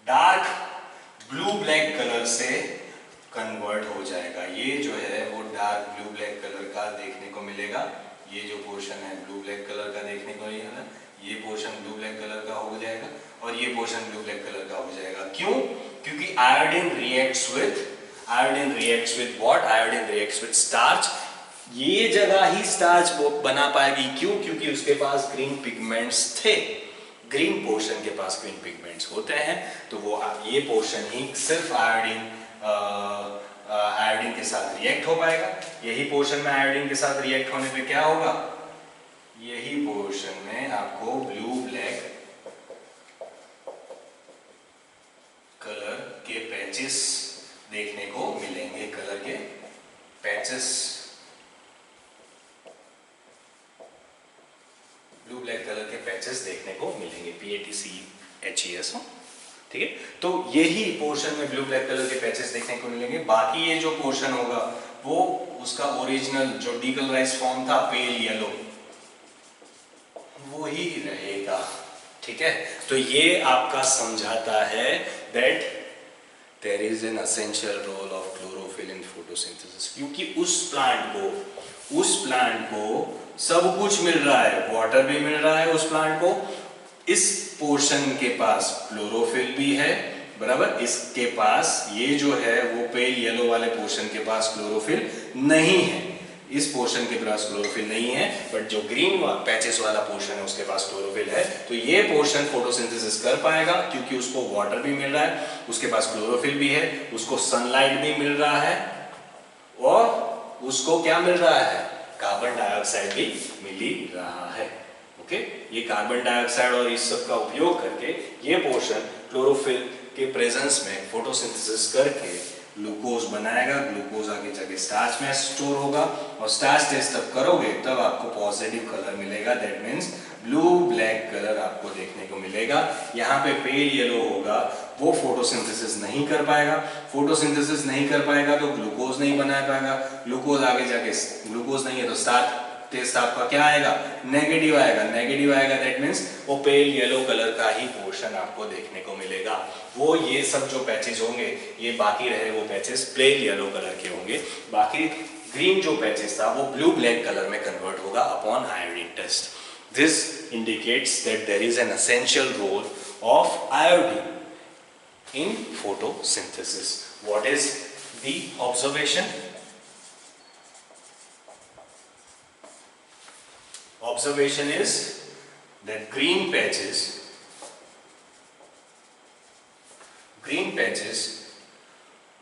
डार्क ब्लू ब्लैक कलर से कन्वर्ट हो जाएगा। ये जो है वो डार्क ब्लू ब्लैक कलर का देखने को मिलेगा। ये जो पोर्शन है ब्लू ब्लैक कलर का देखने को मिलेगा, ये पोर्शन ब्लू ब्लैक कलर का हो जाएगा, और ये पोर्शन ब्लू ब्लैक कलर का हो जाएगा। क्यों? क्योंकि iodine reacts with what, iodine reacts with starch. ये जगह ही स्टार्च बना पाएगी, क्यों? क्योंकि उसके पास ग्रीन पिगमेंट्स थे, ग्रीन पोर्शन के पास ग्रीन पिगमेंट्स होते हैं, तो वो ये पोर्शन ही सिर्फ आयोडीन के साथ रिएक्ट हो पाएगा। यही पोर्शन में आयोडीन के साथ रिएक्ट होने पे क्या होगा, यही पोर्शन में आपको ब्लू ब्लैक कलर के पैचेस देखने को मिलेंगे, कलर के पैचेस, ब्लू ब्लैक कलर के पैचेस देखने को मिलेंगे, PATCHES, ठीक है। तो यही पोर्शन में ब्लू ब्लैक कलर के पैचेस देखने को मिलेंगे। बाकी ये जो पोर्शन होगा वो उसका ओरिजिनल जो डीकलराइज फॉर्म था पेल येलो, वो ही रहेगा, ठीक है। तो ये आपका समझाता है that there is an essential role of chlorophyll in photosynthesis, क्योंकि उस प्लांट को सब कुछ मिल रहा है, वाटर भी मिल रहा है उस प्लांट को, इस पोर्शन के पास क्लोरोफिल भी है, बराबर। इसके पास ये जो है वो पेल येलो वाले पोर्शन के पास क्लोरोफिल नहीं है, इस पोर्शन के पास क्लोरोफिल नहीं है, बट जो ग्रीन पैचेस वाला पोर्शन है उसके पास क्लोरोफिल है। तो ये पोर्शन फोटोसिंथेसिस कर पाएगा क्योंकि उसको वाटर भी मिल रहा है, उसके पास क्लोरोफिल भी है, उसको सनलाइट भी मिल रहा है, और उसको क्या मिल रहा है, कार्बन डाइऑक्साइड भी मिल ही रहा है, ओके, ये कार्बन डाइऑक्साइड और इस सब का उपयोग करके ये पोर्शन क्लोरोफिल के प्रेजेंस में फोटोसिंथेसिस करके ग्लूकोज बनाएगा। ग्लूकोज आगे जाके स्टार्च में स्टोर होगा और स्टार्च टेस्ट तब करोगे तब आपको पॉजिटिव कलर मिलेगा, that means blue black colour आपको देखने को मिलेगा। यहाँ पे पेल येलो होगा, वो फोटोसिंथेसिस नहीं कर पाएगा। फोटोसिंथेसिस नहीं कर पाएगा तो ग्लूकोज नहीं बना पाएगा। ग्लूकोज आगे जाके, ग्लूकोज नहीं है तो स्टार्च टेस्ट आपका क्या आएगा, नेगेटिव आएगा। नेगेटिव आएगा दैट मीन्स वो पेल येलो कलर का ही पोर्शन आपको देखने को मिलेगा। वो ये सब जो पैचेस होंगे, ये बाकी रहे वो पैचेस पेल येलो कलर के होंगे। बाकी ग्रीन जो पैचेस था वो ब्लू ब्लैक कलर में कन्वर्ट होगा upon iodine test. This indicates that there is an essential role of iodine in photosynthesis. What is the observation? Observation is that green patches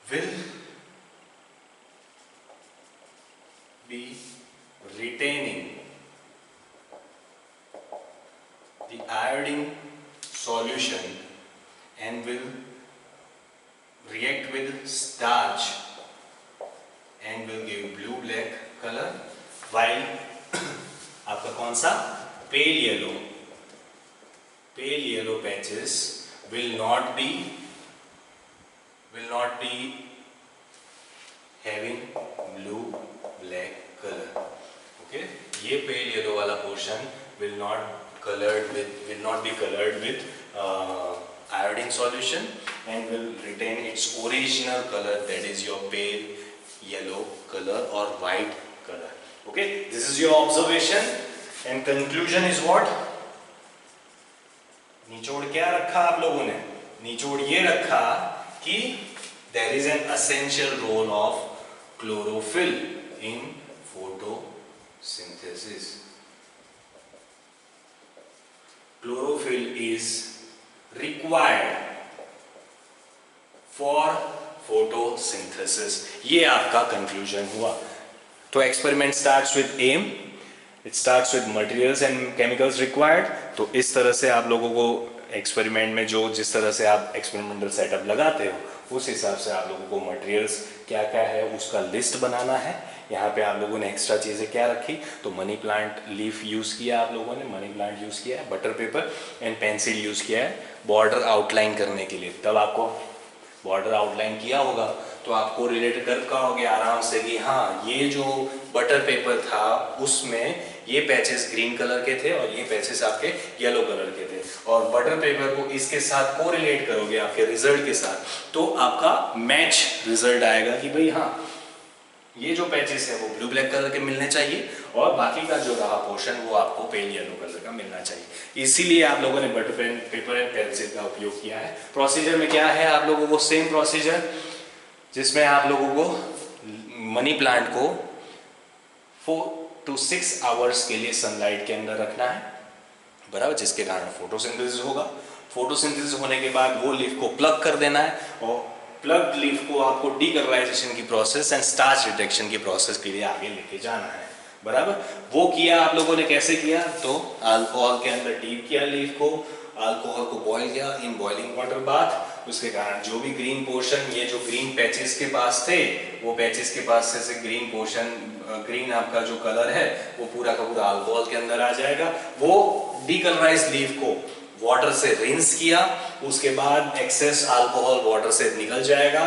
will be retaining the iodine solution and will react with starch and will give blue black color, while आपका कौन सा pale yellow patches will not be having blue black color. Okay, ये पेल येलो वाला portion will not be colored with iodine solution and will retain its original color, that is your pale yellow color or white color. Okay, this is your observation and conclusion is what? निचोड़ क्या रखा आप लोगों ने? निचोड़ ये रखा कि there is an essential role of chlorophyll in photosynthesis. Chlorophyll is required for photosynthesis. ये आपका conclusion हुआ। तो experiment starts with aim, it starts with materials and chemicals required. तो इस तरह से आप लोगों को एक्सपेरिमेंट में जिस तरह से आप एक्सपेरिमेंटल सेटअप लगाते हो उस हिसाब से आप लोगों को मटेरियल्स क्या क्या है उसका लिस्ट बनाना है। यहाँ पे आप लोगों ने एक्स्ट्रा चीज़ें क्या रखी, तो मनी प्लांट लीफ यूज़ किया, आप लोगों ने मनी प्लांट यूज़ किया है, butter paper and pencil use किया है बॉर्डर आउटलाइन करने के लिए। तब आपको बॉर्डर आउटलाइन किया होगा तो आपको रिलेट कर पाओगे आराम से कि हाँ ये जो बटर पेपर था उसमें ये पैचेस ग्रीन कलर के थे और ये पैचेस आपके येलो कलर के थे, और बटर पेपर को इसके साथ को रिलेट करोगे आपके रिजल्ट के साथ तो आपका मैच रिजल्ट आएगा कि भाई हाँ ये जो पैचेस है वो ब्लू ब्लैक कलर के मिलने चाहिए और बाकी का जो रहा पोर्शन वो आपको पेल येलो कलर का मिलना चाहिए। इसीलिए आप लोगों ने बटर पेपर एंड पेंसिल का उपयोग किया है। प्रोसीजर में क्या है, आप लोगों को सेम प्रोसीजर जिसमें आप लोगों को मनी प्लांट को 4 to 6 आवर्स के लिए सनलाइट के अंदर रखना है, बराबर, जिसके कारण फोटोसिंथेसिस होगा। फोटोसिंथेसिस होने के बाद वो लीफ को प्लग कर देना है और प्लग लीफ को आपको डीकलराइजेशन की प्रोसेस एंड स्टार्च रिडक्शन की प्रोसेस के लिए आगे लेके जाना है, बराबर। वो किया आप लोगों ने, कैसे किया, तो अल्कोहल के अंदर डीप किया लीफ को, अल्कोहल को बॉईल किया इन बॉइलिंग वाटर बाथ। उसके कारण जो भी ग्रीन पोर्शन, ये जो ग्रीन पैचेस के पास थे वो पैचेस के पास से ग्रीन पोर्शन, ग्रीन आपका जो कलर है वो पूरा का पूरा अल्कोहल के अंदर आ जाएगा। वो डीकलराइज लीफ को वाटर से रिंस किया, उसके बाद एक्सेस अल्कोहल वाटर से निकल जाएगा।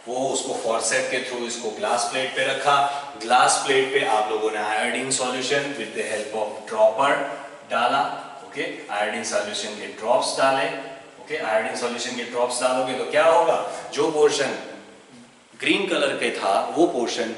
वो उसको फॉरसेट के थ्रू इसको ग्लास प्लेट पे रखा। ग्लास प्लेट पे आप लोगों ने iodine solution with the help of dropper डाला, ओके, आयोडीन सॉल्यूशन के ड्रॉप्स डाले, ओके। आयोडीन सॉल्यूशन के ड्रॉप्स डालोगे तो क्या होगा, जो पोर्शन ग्रीन कलर के था वो पोर्शन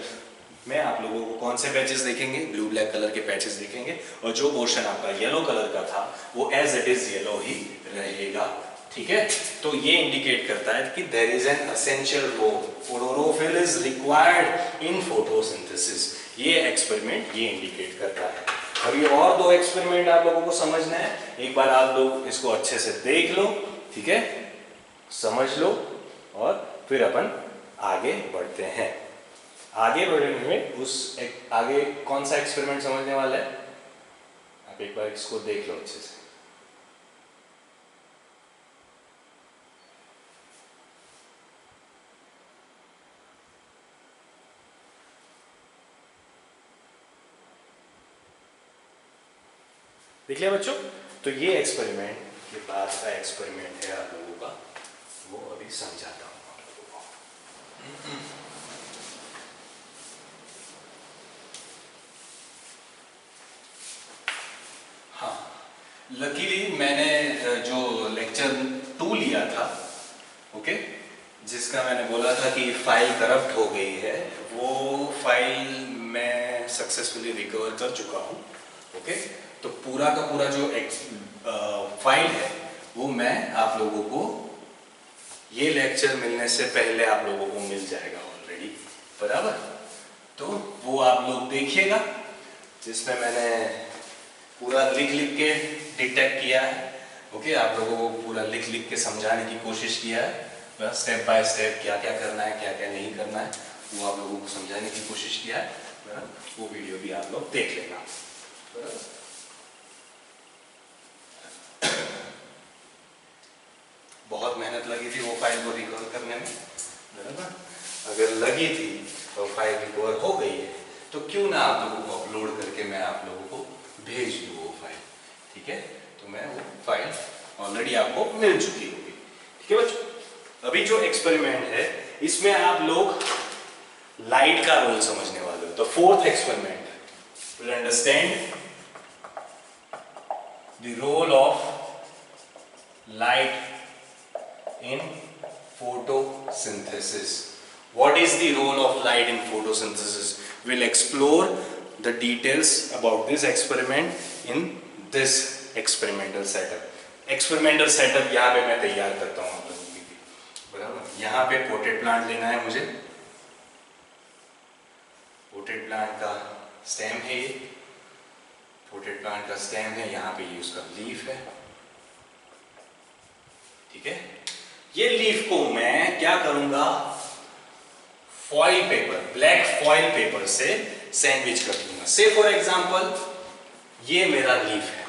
में आप लोगों को कौन से पैचेस देखेंगे, ब्लू ब्लैक कलर के पैचेस दिखेंगे, और जो पोर्शन आपका येलो कलर का था वो एज इट इज येलो ही रहेगा, ठीक है। तो ये इंडिकेट करता है कि there is an essential role, chlorophyll is required in photosynthesis. ये एक्सपेरिमेंट ये इंडिकेट करता है। अभी और दो एक्सपेरिमेंट आप लोगों को समझना है, एक बार आप लोग इसको अच्छे से देख लो, ठीक है, समझ लो, और फिर अपन आगे बढ़ते हैं। आगे बढ़ने में आगे कौन सा एक्सपेरिमेंट समझने वाला है, आप एक बार इसको देख लो अच्छे से। देख लिया बच्चों? तो ये एक्सपेरिमेंट के बाद का एक्सपेरिमेंट है आप लोगों का, वो अभी समझाता हूँ आप लोगों को। हाँ, लकीली मैंने जो लेक्चर 2 लिया था, ओके, जिसका मैंने बोला था कि फाइल करप्ट हो गई है, वो फाइल मैं सक्सेसफुली रिकवर कर चुका हूँ, ओके। तो पूरा का पूरा जो फाइल है वो मैं आप लोगों को ये लेक्चर मिलने से पहले आप लोगों को मिल जाएगा ऑलरेडी, बराबर। तो वो आप लोग देखिएगा, जिसमें मैंने पूरा लिख लिख के डिटेक्ट किया है, ओके। आप लोगों को पूरा लिख लिख के समझाने की कोशिश किया है, बस स्टेप बाय स्टेप क्या क्या करना है, क्या क्या नहीं करना है, वो आप लोगों को समझाने की कोशिश किया है, बराबर। वो वीडियो भी आप लोग देख लेना, बराबर। बहुत मेहनत लगी थी वो फाइल को रिकवर करने में, बराबर। अगर लगी थी तो फाइल रिकवर हो गई है, तो क्यों ना आप लोगों को अपलोड करके मैं आप लोगों को भेज दूँ वो फाइल, ठीक है। तो मैं वो फाइल ऑलरेडी आपको मिल चुकी होगी, ठीक है बच्चों। अभी जो एक्सपेरिमेंट है इसमें आप लोग लाइट का रोल समझने वाले हो। तो fourth experiment will understand the role of light in photosynthesis. What is the role of light in photosynthesis? We'll explore the details about this experiment in this experimental setup. Experimental setup यहाँ पे मैं तैयार करता हूँ आप लोगों के लिए, बराबर। यहाँ पे पोटेड प्लांट लेना है मुझे, पोटेड प्लांट का स्टेम है ये, पोटेड प्लांट का स्टेम है, यहाँ पे ये उसका लीफ है, ठीक है। ये लीफ को मैं क्या करूंगा, foil paper, black foil paper से सैंडविच कर दूंगा। से फॉर एग्जांपल ये मेरा लीफ है,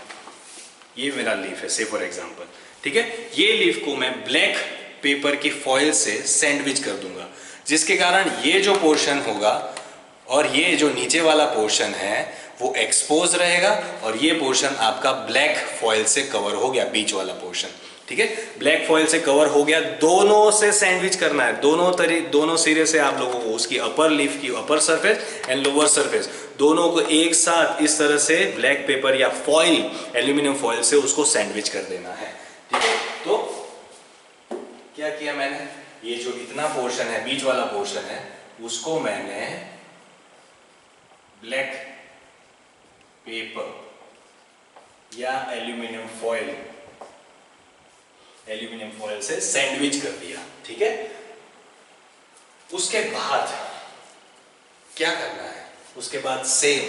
ये मेरा लीफ है, से फॉर एग्जांपल, ठीक है। ये लीफ को मैं ब्लैक पेपर की फॉइल से सैंडविच कर दूंगा, जिसके कारण ये जो पोर्शन होगा और ये जो नीचे वाला पोर्शन है वो एक्सपोज रहेगा, और ये पोर्शन आपका ब्लैक फॉइल से कवर हो गया, बीच वाला पोर्शन, ठीक है। ब्लैक फॉइल से कवर हो गया, दोनों से सैंडविच करना है, दोनों सिरे से आप लोगों को उसकी अपर लीफ की upper surface and lower surface दोनों को एक साथ इस तरह से ब्लैक पेपर या फॉइल, एल्यूमिनियम फॉइल से उसको सैंडविच कर देना है, ठीक है। तो क्या किया मैंने, ये जो इतना पोर्शन है, बीच वाला पोर्शन है, उसको मैंने ब्लैक पेपर या एल्यूमिनियम फॉइल से सैंडविच कर दिया, ठीक है। उसके बाद क्या करना है, उसके बाद सेम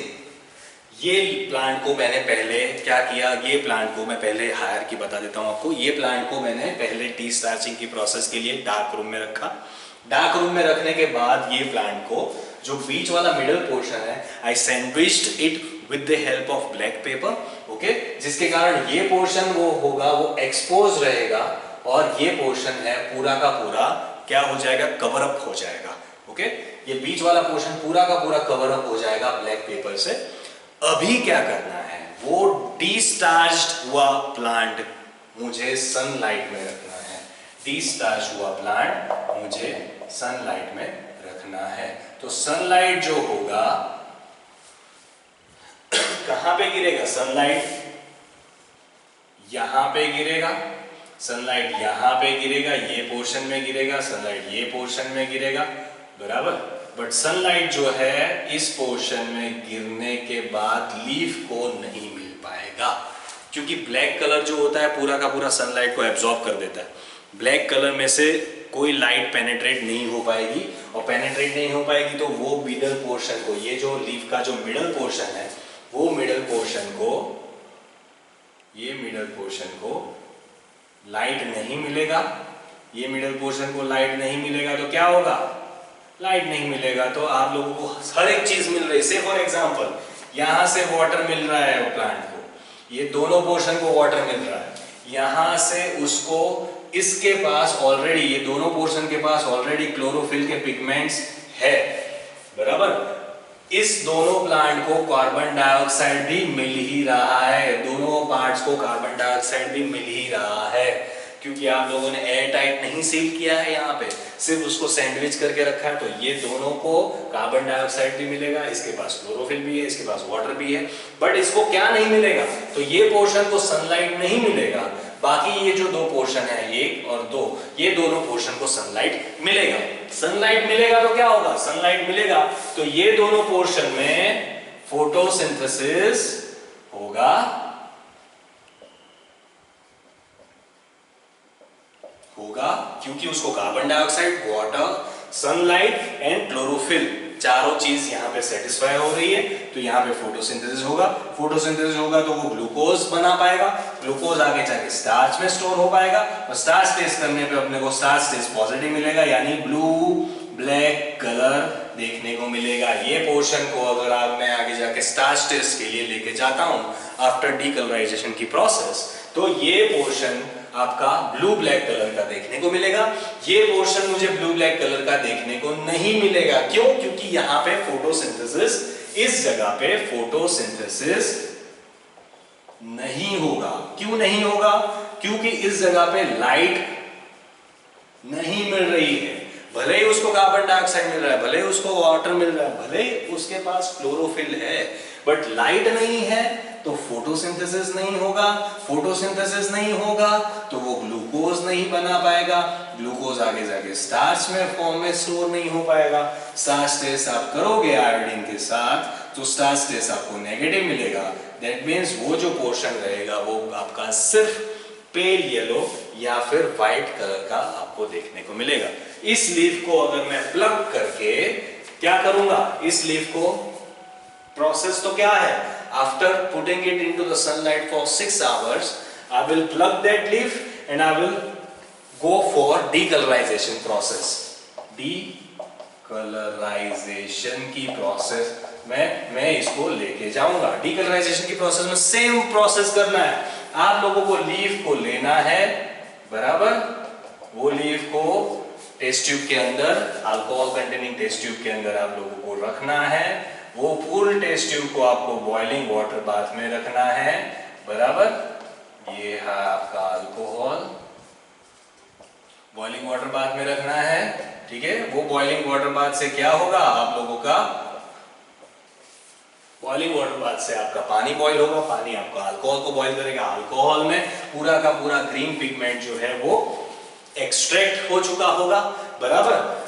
ये प्लांट को मैंने पहले क्या किया, ये प्लांट को मैं पहले हायर की बता देता हूं आपको। ये प्लांट को मैंने पहले टी स्टार्चिंग की प्रोसेस के लिए डार्क रूम में रखा। डार्क रूम में रखने के बाद ये प्लांट को जो बीच वाला मिडल पोर्शन है, I sandwiched it with the help of black paper, okay, जिसके कारण ये पोर्शन वो होगा, वो एक्सपोज रहेगा, और ये पोर्शन है पूरा का पूरा क्या हो जाएगा, कवर अप हो जाएगा, ओके। ये बीच वाला पोर्शन पूरा का पूरा कवर अप हो जाएगा ब्लैक पेपर से। अभी क्या करना है, वो डिस्टार्च्ड हुआ प्लांट मुझे सनलाइट में रखना है, डिस्टार्च हुआ प्लांट मुझे सनलाइट में रखना है। तो सनलाइट जो होगा कहां पे गिरेगा, सनलाइट यहां पे गिरेगा, सनलाइट यहां पे गिरेगा, ये पोर्शन में गिरेगा, सनलाइट ये पोर्शन में गिरेगा, बराबर। बट सनलाइट जो है इस पोर्शन में गिरने के बाद लीफ को नहीं मिल पाएगा, क्योंकि ब्लैक कलर जो होता है पूरा का पूरा सनलाइट को एब्जॉर्ब कर देता है। ब्लैक कलर में से कोई लाइट पेनेट्रेट नहीं हो पाएगी, और पेनेट्रेट नहीं हो पाएगी तो वो मिडल पोर्शन को, ये जो लीफ का जो मिडल पोर्शन है, वो मिडल पोर्शन को, ये मिडल पोर्शन को लाइट नहीं मिलेगा, ये मिडल पोर्शन को लाइट नहीं मिलेगा तो क्या होगा, लाइट नहीं मिलेगा तो आप लोगों को हर एक चीज मिल रही है। से फॉर एग्जांपल यहां से वाटर मिल रहा है वो प्लांट को, ये दोनों पोर्शन को वाटर मिल रहा है, यहां से उसको इसके पास ऑलरेडी, ये दोनों पोर्शन के पास ऑलरेडी क्लोरोफिल के पिगमेंट्स है, बराबर। इस दोनों प्लांट को कार्बन डाइऑक्साइड भी मिल ही रहा है, दोनों पार्ट्स को कार्बन डाइऑक्साइड भी मिल ही रहा है, क्योंकि आप लोगों ने एयर टाइट नहीं सील किया है, यहाँ पे सिर्फ उसको सैंडविच करके रखा है। तो ये दोनों को कार्बन डाइऑक्साइड भी मिलेगा, इसके पास क्लोरोफिल भी है, इसके पास वाटर भी है, बट इसको क्या नहीं मिलेगा, तो ये पोर्शन को सनलाइट नहीं मिलेगा। बाकी ये जो दो पोर्शन है, 1 और 2, ये दोनों पोर्शन को सनलाइट मिलेगा। सनलाइट मिलेगा तो क्या होगा, सनलाइट मिलेगा तो ये दोनों पोर्शन में फोटोसिंथेसिस होगा, क्योंकि उसको carbon dioxide, water, sunlight and chlorophyll चारों चीज यहाँ पे सेटिस्फाई हो रही है, तो यहाँ पे फोटोसिंथेसिस होगा। फोटोसिंथेसिस होगा तो वो ग्लूकोज बना पाएगा, ग्लूकोज आगे जाके स्टार्च में स्टोर हो पाएगा, और स्टार्च टेस्ट करने पे अपने को स्टार्च टेस्ट पॉजिटिव मिलेगा, यानी ब्लू ब्लैक कलर देखने को मिलेगा। ये पोर्शन को अगर आप मैं आगे जाके स्टार्च टेस्ट के लिए लेके जाता हूं आफ्टर डीकलराइजेशन की प्रोसेस, तो ये पोर्शन आपका ब्लू ब्लैक कलर का देखने को मिलेगा। ये पोर्शन मुझे ब्लू ब्लैक कलर का देखने को नहीं मिलेगा, क्यों? क्योंकि यहाँ पे फोटोसिंथेसिस, इस जगह पे फोटोसिंथेसिस नहीं होगा। क्यों नहीं होगा? क्योंकि इस जगह पे लाइट नहीं मिल रही है। भले ही उसको कार्बन डाइऑक्साइड मिल रहा है, भले ही उसको वाटर मिल रहा है, भले ही उसके पास क्लोरोफिल है, बट लाइट नहीं है तो फोटोसिंथेसिस नहीं होगा। फोटोसिंथेसिस नहीं होगा तो वो ग्लूकोज नहीं बना पाएगा, ग्लूकोज आगे जाके स्टार्च में फॉर्म में स्टोर नहीं हो पाएगा। स्टार्च टेस्ट आप करोगे आयोडीन के साथ तो स्टार्च टेस्ट आपको नेगेटिव मिलेगा। दैट मीन्स वो जो पोर्शन रहेगा वो आपका सिर्फ पेल येलो या फिर व्हाइट कलर का आपको देखने को मिलेगा। इस लीफ को अगर मैं प्लग करके क्या करूंगा, इस लीफ को प्रोसेस तो क्या है, after putting it into the sunlight for 6 hours, I will plug that leaf and I will go for decolourisation process. Decolourisation की प्रोसेस में मैं इसको लेके जाऊंगा। डीकलराइजेशन की प्रोसेस में सेम प्रोसेस करना है। आप लोगों को लीफ को लेना है, बराबर, वो लीफ को टेस्ट ट्यूब के अंदर, अल्कोहल कंटेनिंग टेस्ट ट्यूब के अंदर आप लोगों को रखना है। वो फुल टेस्ट ट्यूब को आपको बॉइलिंग वाटर बाथ में रखना है, बराबर। ये है आपका अल्कोहल, बॉइलिंग वाटर बाथ में रखना है, ठीक है। वो बॉइलिंग वाटर बाथ से क्या होगा, आप लोगों का बॉइलिंग वाटर बाथ से आपका पानी बॉईल होगा, पानी आपका अल्कोहल को बॉईल करेगा, अल्कोहल में पूरा का पूरा ग्रीन पिगमेंट जो है वो एक्सट्रैक्ट हो चुका होगा, बराबर।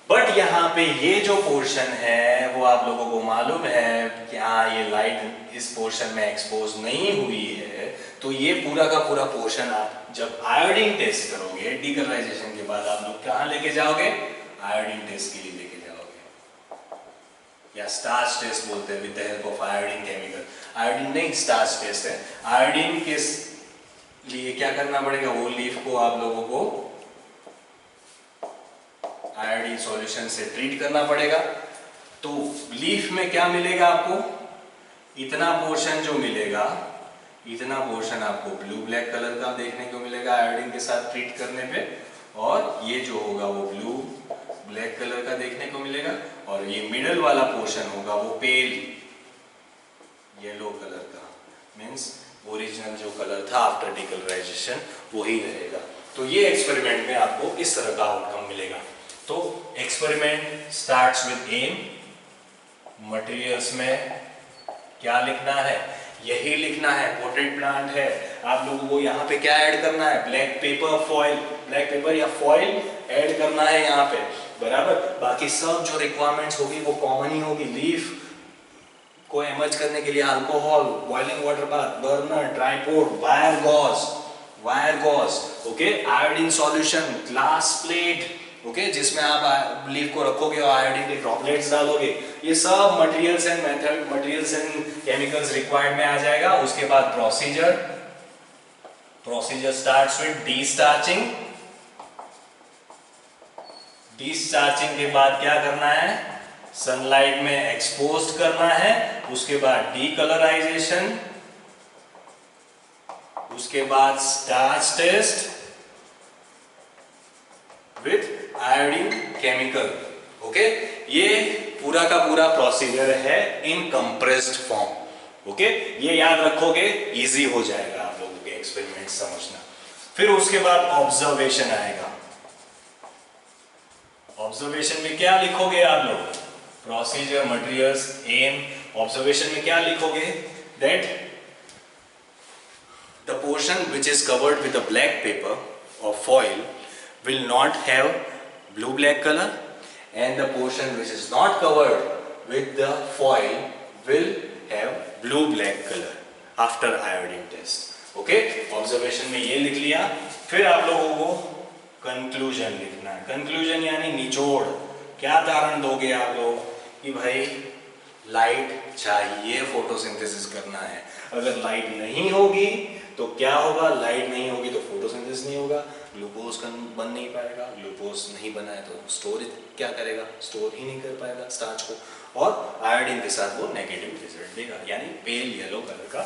बट यहाँ पे ये जो पोर्शन है वो आप लोगों को मालूम है कि हाँ ये लाइट इस पोर्शन में एक्सपोज नहीं हुई है, तो ये पूरा का पूरा पोर्शन आप जब आयोडीन टेस्ट करोगे डीकलराइजेशन के बाद आप लोग कहाँ लेके जाओगे, आयोडीन टेस्ट के लिए लेके जाओगे, या स्टार्च टेस्ट बोलते हैं with the help of iodine chemical. Iodine नहीं, स्टार्च टेस्ट है। आयोडीन के लिए क्या करना पड़ेगा, वो लीफ को आप लोगों को आयोडीन सॉल्यूशन से ट्रीट करना पड़ेगा। तो लीफ में क्या मिलेगा आपको, इतना पोर्शन जो मिलेगा, इतना पोर्शन आपको ब्लू ब्लैक कलर का देखने को मिलेगा आयोडीन के साथ ट्रीट करने पे, और ये जो होगा वो ब्लू ब्लैक कलर का देखने को मिलेगा, और ये मिडल वाला पोर्शन होगा वो पेल येलो कलर का, मीन्स ओरिजिनल जो कलर था आफ्टर डीकलराइजेशन वही रहेगा। तो ये एक्सपेरिमेंट में आपको इस तरह का आउटकम मिलेगा। तो experiment starts with aim, materials में क्या लिखना है, यही लिखना है, पोटेड प्लांट है। आप लोगों को यहाँ पे क्या ऐड करना है, black pepper foil, black pepper या फॉइल ऐड करना है यहाँ पे, बराबर। बाकी सब जो रिक्वायरमेंट्स होगी वो कॉमन ही होगी। लीफ को इमर्ज करने के लिए alcohol, boiling water bath, burner, tripod, wire gauze, okay, iodine solution, glass plate, okay, जिसमें आप लीफ को रखोगे और आयोडीन के ड्रॉपलेट्स डालोगे। ये सब materials and method, materials and chemicals required में आ जाएगा। उसके बाद प्रोसीजर स्टार्ट्स विद डीस्टार्चिंग। डीस्टार्चिंग के बाद क्या करना है, सनलाइट में एक्सपोज करना है। उसके बाद डीकलराइजेशन, उसके बाद starch test with iodine chemical. Okay, ये पूरा का पूरा प्रोसीजर है इन कंप्रेस्ड फॉर्म। ओके, ये याद रखोगे, इजी हो जाएगा आप लोगों के एक्सपेरिमेंट समझना। फिर उसके बाद ऑब्जर्वेशन आएगा। ऑब्जर्वेशन में क्या लिखोगे आप लोग? Procedure, materials, M. ऑब्जर्वेशन में क्या लिखोगे? That the portion which is covered with a black pepper और foil will not have blue black color, and the portion which is not covered with the foil will have blue black color after iodine test. Okay, observation में ये लिख लिया। फिर आप लोगों को कंक्लूजन लिखना है। कंक्लूजन यानी निचोड़। क्या कारण दोगे आप लोग कि भाई लाइट चाहिए, फोटोसिंथेसिस करना है। अगर लाइट नहीं होगी तो क्या होगा? लाइट नहीं होगी तो फोटोसिंथेसिस नहीं होगा, ग्लूकोज बन नहीं पाएगा, ग्लूकोज नहीं बना है तो स्टोरेज क्या करेगा? स्टोर ही नहीं कर पाएगा स्टार्च को, और आयोडीन के साथ वो नेगेटिव रिजल्ट देगा, यानी पेल येलो कलर का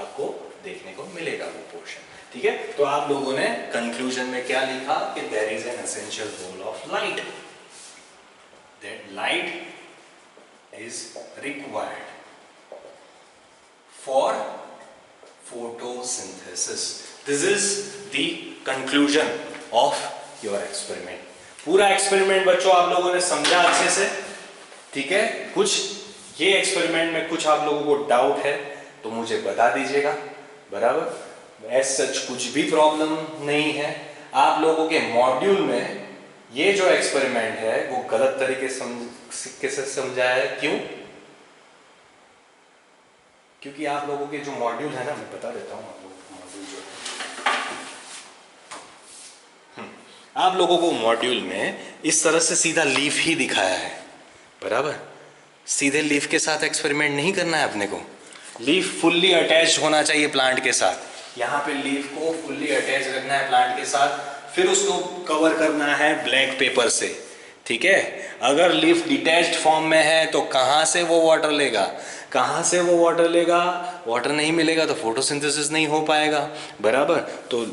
आपको देखने को मिलेगा वो पोर्शन। ठीक है, तो आप लोगों ने कंक्लूजन में क्या लिखा कि there is an essential role of light, that light is required for photosynthesis. This is the conclusion of your experiment. पूरा एक्सपेरिमेंट बच्चों आप लोगों ने समझा अच्छे से? ठीक है, कुछ ये एक्सपेरिमेंट में कुछ आप लोगों को डाउट है तो मुझे बता दीजिएगा, बराबर। एज सच कुछ भी प्रॉब्लम नहीं है। आप लोगों के मॉड्यूल में ये जो एक्सपेरिमेंट है वो गलत तरीके से समझा है। क्यों? क्योंकि आप लोगों के जो मॉड्यूल है ना, मैं बता देता हूँ आप लोगों को मॉड्यूल जो है, आप लोगों को मॉड्यूल में इस तरह से सीधा लीफ ही दिखाया है, बराबर। सीधे लीफ के साथ एक्सपेरिमेंट नहीं करना है अपने को। लीफ फुल्ली अटैच होना चाहिए प्लांट के साथ। यहाँ पे लीफ को फुल्ली अटैच रखना है प्लांट के साथ, फिर उसको कवर करना है ब्लैक पेपर से। ठीक है, अगर लीफ डिटैच्ड फॉर्म में है तो कहाँ से वो वाटर लेगा? कहाँ से वो वाटर लेगा? वाटर नहीं मिलेगा तो फोटोसिंथेसिस नहीं हो पाएगा, बराबर। तो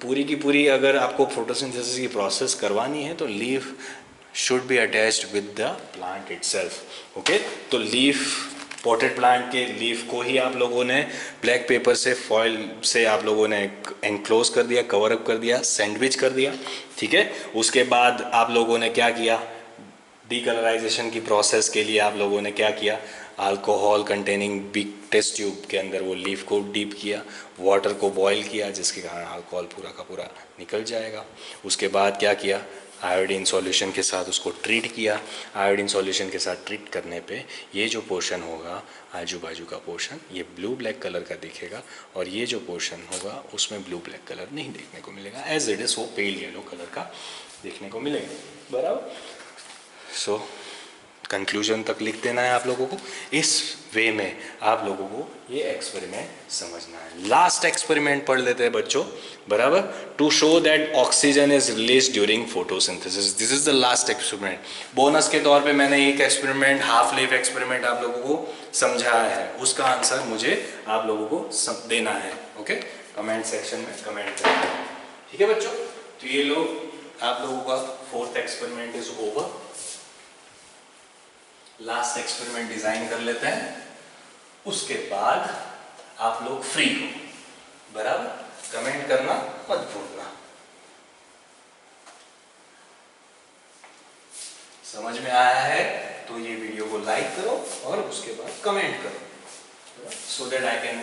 पूरी की पूरी अगर आपको फोटोसिंथेसिस की प्रोसेस करवानी है तो leaf should be attached with the plant itself. Okay, तो लीफ, पॉटेड प्लांट के लीफ को ही आप लोगों ने ब्लैक पेपर से, फॉइल से आप लोगों ने एनक्लोज कर दिया, कवर अप कर दिया, सैंडविच कर दिया। ठीक है, उसके बाद आप लोगों ने क्या किया? डीकलराइजेशन की प्रोसेस के लिए आप लोगों ने क्या किया? Alcohol containing big test tube के अंदर वो लीफ को डीप किया, वाटर को बॉयल किया, जिसके कारण अल्कोहल पूरा का पूरा निकल जाएगा। उसके बाद क्या किया? आयोडीन सॉल्यूशन के साथ उसको ट्रीट किया। आयोडीन सॉल्यूशन के साथ ट्रीट करने पे ये जो पोर्शन होगा, आजू बाजू का पोर्शन, ये ब्लू ब्लैक कलर का दिखेगा, और ये जो पोर्शन होगा उसमें ब्लू ब्लैक कलर नहीं देखने को मिलेगा। एज इट इज़ वो पेल येलो कलर का देखने को मिलेगा, बराबर। सो कंक्लूजन तक लिख देना है आप लोगों को। इस वे में आप लोगों को ये एक्सपेरिमेंट समझना है। लास्ट एक्सपेरिमेंट पढ़ लेते हैं बच्चों, बराबर। To show that oxygen is release during photosynthesis, this is the last experiment. Bonus के तौर पे मैंने एक एक्सपेरिमेंट, हाफ लाइफ एक्सपेरिमेंट आप लोगों को समझाया है, उसका आंसर मुझे आप लोगों को देना है। ओके, कमेंट सेक्शन में कमेंट करना है। ठीक है बच्चों, तो ये लोग आप लोगों का fourth experiment is over. Last experiment design कर लेते हैं, उसके बाद आप लोग फ्री हो, बराबर। कमेंट करना मत भूलना। समझ में आया है तो ये वीडियो को लाइक करो और उसके बाद कमेंट करो, so that I can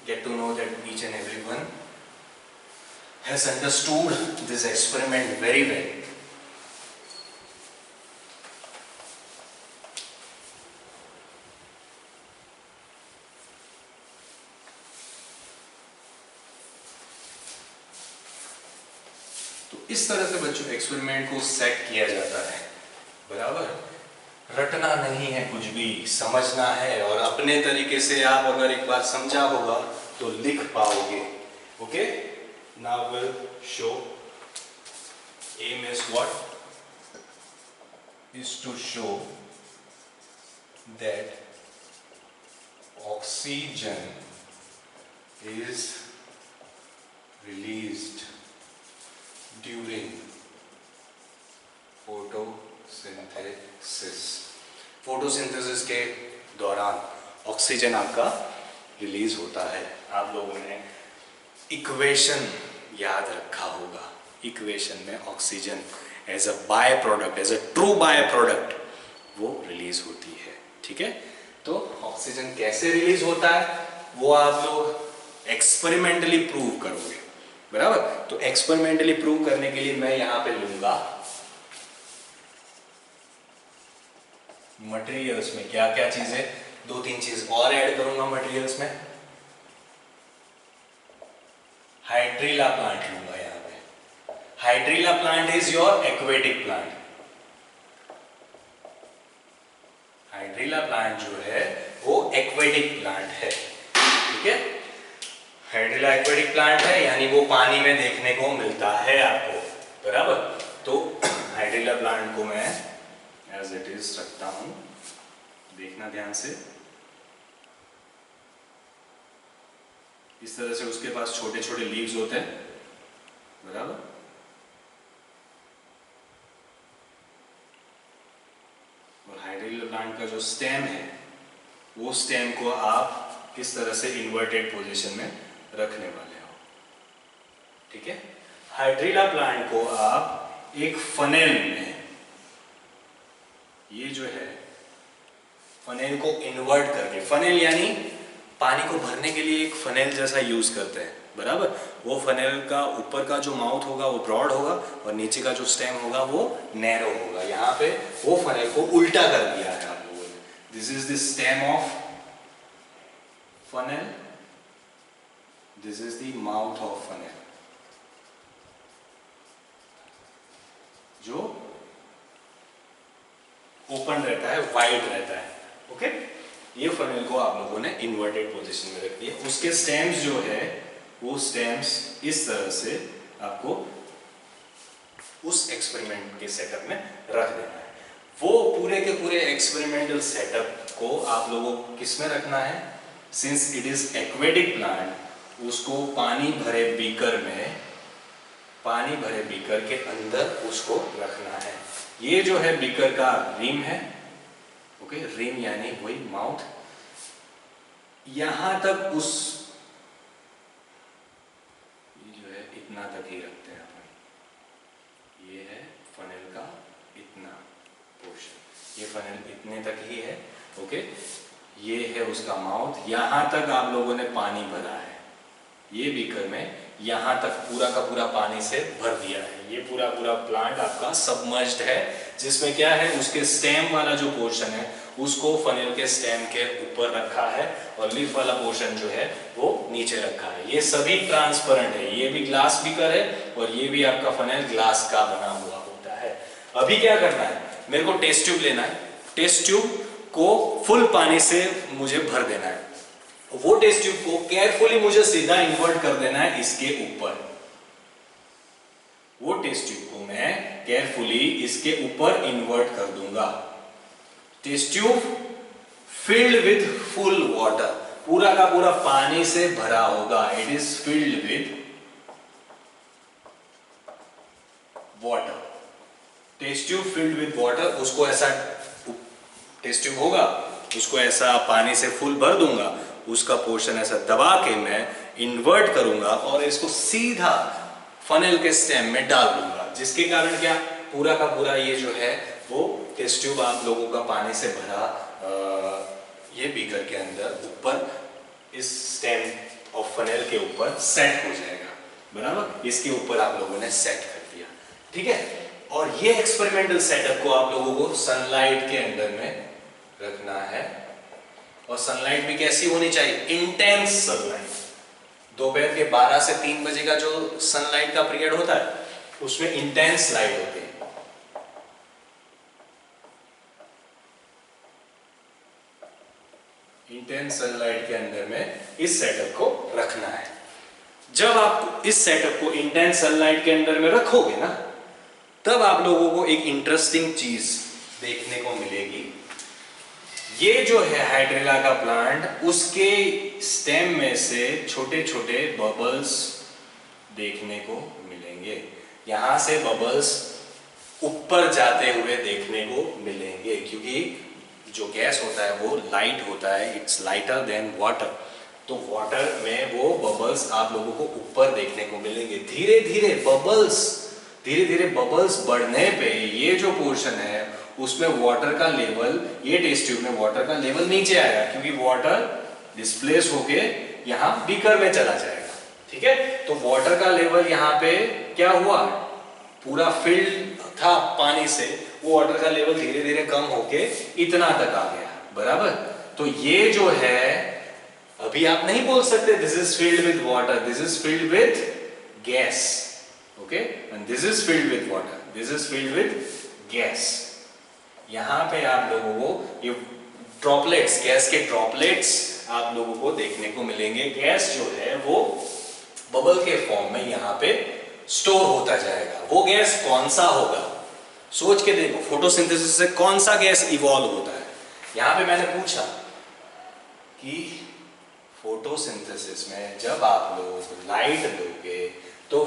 get to know that each and everyone has understood this experiment very well. इस तरह से बच्चों एक्सपेरिमेंट को सेट किया जाता है, बराबर। रटना नहीं है, कुछ भी समझना है, और अपने तरीके से आप अगर एक बार समझा होगा तो लिख पाओगे। Okay, now will show aim is what is to show that oxygen is released during photosynthesis. Photosynthesis के दौरान ऑक्सीजन आपका रिलीज होता है। आप लोगों ने इक्वेशन याद रखा होगा, इक्वेशन में oxygen as a by product, as a true by product वो रिलीज होती है। ठीक है, तो ऑक्सीजन कैसे रिलीज होता है वो आप लोग एक्सपेरिमेंटली प्रूव करोगे, बराबर। तो एक्सपेरिमेंटली प्रूव करने के लिए मैं यहां पे लूंगा मटेरियल्स में क्या क्या चीजें, 2-3 चीज और ऐड करूंगा मटेरियल्स में। हाइड्रीला प्लांट लूंगा यहां पे। Hydrilla plant is your aquatic plant. Hydrilla plant जो है वो एक्वेटिक प्लांट है। ठीक है, हाइड्रीला एक्वेटिक प्लांट है, यानी वो पानी में देखने को मिलता है आपको, बराबर। तो हाइड्रीला प्लांट को मैं एज इट इज रखता हूं, देखना ध्यान से। इस तरह से उसके पास छोटे छोटे लीव्स होते हैं, बराबर। और हाइड्रीला प्लांट का जो स्टेम है वो स्टेम को आप इस तरह से इन्वर्टेड पोजीशन में रखने वाले हो। ठीक है, हाइड्रीला प्लांट को आप एक फनेल में, ये जो है फनेल को इन्वर्ट करके, फनेल यानी पानी को भरने के लिए एक फनेल जैसा यूज करते हैं, बराबर। वो फनेल का ऊपर का जो माउथ होगा वो ब्रॉड होगा और नीचे का जो स्टेम होगा वो नैरो होगा। यहाँ पे वो फनेल को उल्टा कर दिया है आप लोगों ने। This is the stem of funnel, this is the mouth of funnel, जो ओपन रहता है, वाइड रहता है। ओके, ये फनेल को आप लोगों ने इन्वर्टेड पोजीशन में रख दिया। उसके स्टेम्स जो है वो स्टेम्स इस तरह से आपको उस एक्सपेरिमेंट के सेटअप में रख देना है। वो पूरे के पूरे एक्सपेरिमेंटल सेटअप को आप लोगों को किस में रखना है? Since it is aquatic plant, उसको पानी भरे बीकर में, पानी भरे बीकर के अंदर उसको रखना है। ये जो है बीकर का रिम है, ओके, रिम यानी वही माउथ। यहां तक उस, ये जो है इतना तक ही रखते हैं अपन। ये है फनेल का इतना पोर्शन, ये फनेल इतने तक ही है, ओके। ये है उसका माउथ, यहां तक आप लोगों ने पानी भरा है। ये बीकर में यहां तक पूरा का पूरा पानी से भर दिया है। ये पूरा पूरा प्लांट आपका सबमर्ज्ड है, जिसमें क्या है, उसके स्टेम वाला जो पोर्शन है उसको फनेल के स्टेम के ऊपर रखा है और लीफ वाला पोर्शन जो है वो नीचे रखा है। ये सभी ट्रांसपेरेंट है, ये भी ग्लास बीकर है और ये भी आपका फनेल ग्लास का बना हुआ होता है। अभी क्या करना है, मेरे को टेस्ट ट्यूब लेना है। टेस्ट ट्यूब को फुल पानी से मुझे भर देना है। वो टेस्ट ट्यूब को केयरफुली मुझे सीधा इन्वर्ट कर देना है इसके ऊपर। वो टेस्ट ट्यूब को मैं केयरफुली इसके ऊपर इन्वर्ट कर दूंगा। Test tube filled with full water, पूरा का पूरा पानी से भरा होगा। It is filled with water. Test tube filled with water, उसको ऐसा, टेस्ट ट्यूब होगा उसको ऐसा पानी से फुल भर दूंगा, उसका पोर्शन ऐसा दबा के मैं इन्वर्ट करूंगा और इसको सीधा फनेल के स्टेम में डाल दूंगा, जिसके कारण क्या, पूरा का पूरा ये जो है वो टेस्ट ट्यूब आप लोगों का पानी से भरा ये बीकर के अंदर ऊपर इस स्टेम ऑफ फनेल के ऊपर सेट हो जाएगा, बराबर। इसके ऊपर आप लोगों ने सेट कर दिया, ठीक है। और ये एक्सपेरिमेंटल सेटअप को आप लोगों को सनलाइट के अंदर में रखना है। और सनलाइट भी कैसी होनी चाहिए, इंटेंस सनलाइट। दोपहर के 12 से 3 बजे का जो सनलाइट का पीरियड होता है उसमें इंटेंस लाइट होती है। इंटेंस सनलाइट के अंदर में इस सेटअप को रखना है। जब आप इस सेटअप को इंटेंस सनलाइट के अंदर में रखोगे ना, तब आप लोगों को एक इंटरेस्टिंग चीज देखने को मिलेगी। ये जो है हाइड्रीला का प्लांट, उसके स्टेम में से छोटे छोटे बबल्स देखने को मिलेंगे। यहाँ से बबल्स ऊपर जाते हुए देखने को मिलेंगे, क्योंकि जो गैस होता है वो लाइट होता है, इट्स लाइटर देन वाटर। तो वाटर में वो बबल्स आप लोगों को ऊपर देखने को मिलेंगे। धीरे धीरे बबल्स बढ़ने पे ये जो पोर्शन है उसमें वाटर का लेवल, ये टेस्ट ट्यूब में वाटर का लेवल नीचे आएगा, क्योंकि वाटर डिस्प्लेस होके यहाँ बीकर में चला जाएगा। ठीक है, तो वाटर का लेवल यहाँ पे क्या हुआ, पूरा फिल्ड था पानी से, वो वाटर का लेवल धीरे धीरे कम होके इतना तक आ गया। बराबर, तो ये जो है अभी आप नहीं बोल सकते this is filled with water, this is filled with gas. Okay, and this is filled with water, this is filled with gas. यहां पे आप लोगों को ये ड्रॉपलेट्स, गैस के ड्रॉपलेट्स आप लोगों को देखने को मिलेंगे। गैस जो है वो बबल के फॉर्म में यहाँ पे स्टोर होता जाएगा। वो गैस कौन सा होगा, सोच के देखो, फोटोसिंथेसिस से कौन सा गैस इवॉल्व होता है। यहां पे मैंने पूछा कि फोटोसिंथेसिस में जब आप लोग लाइट दोगे तो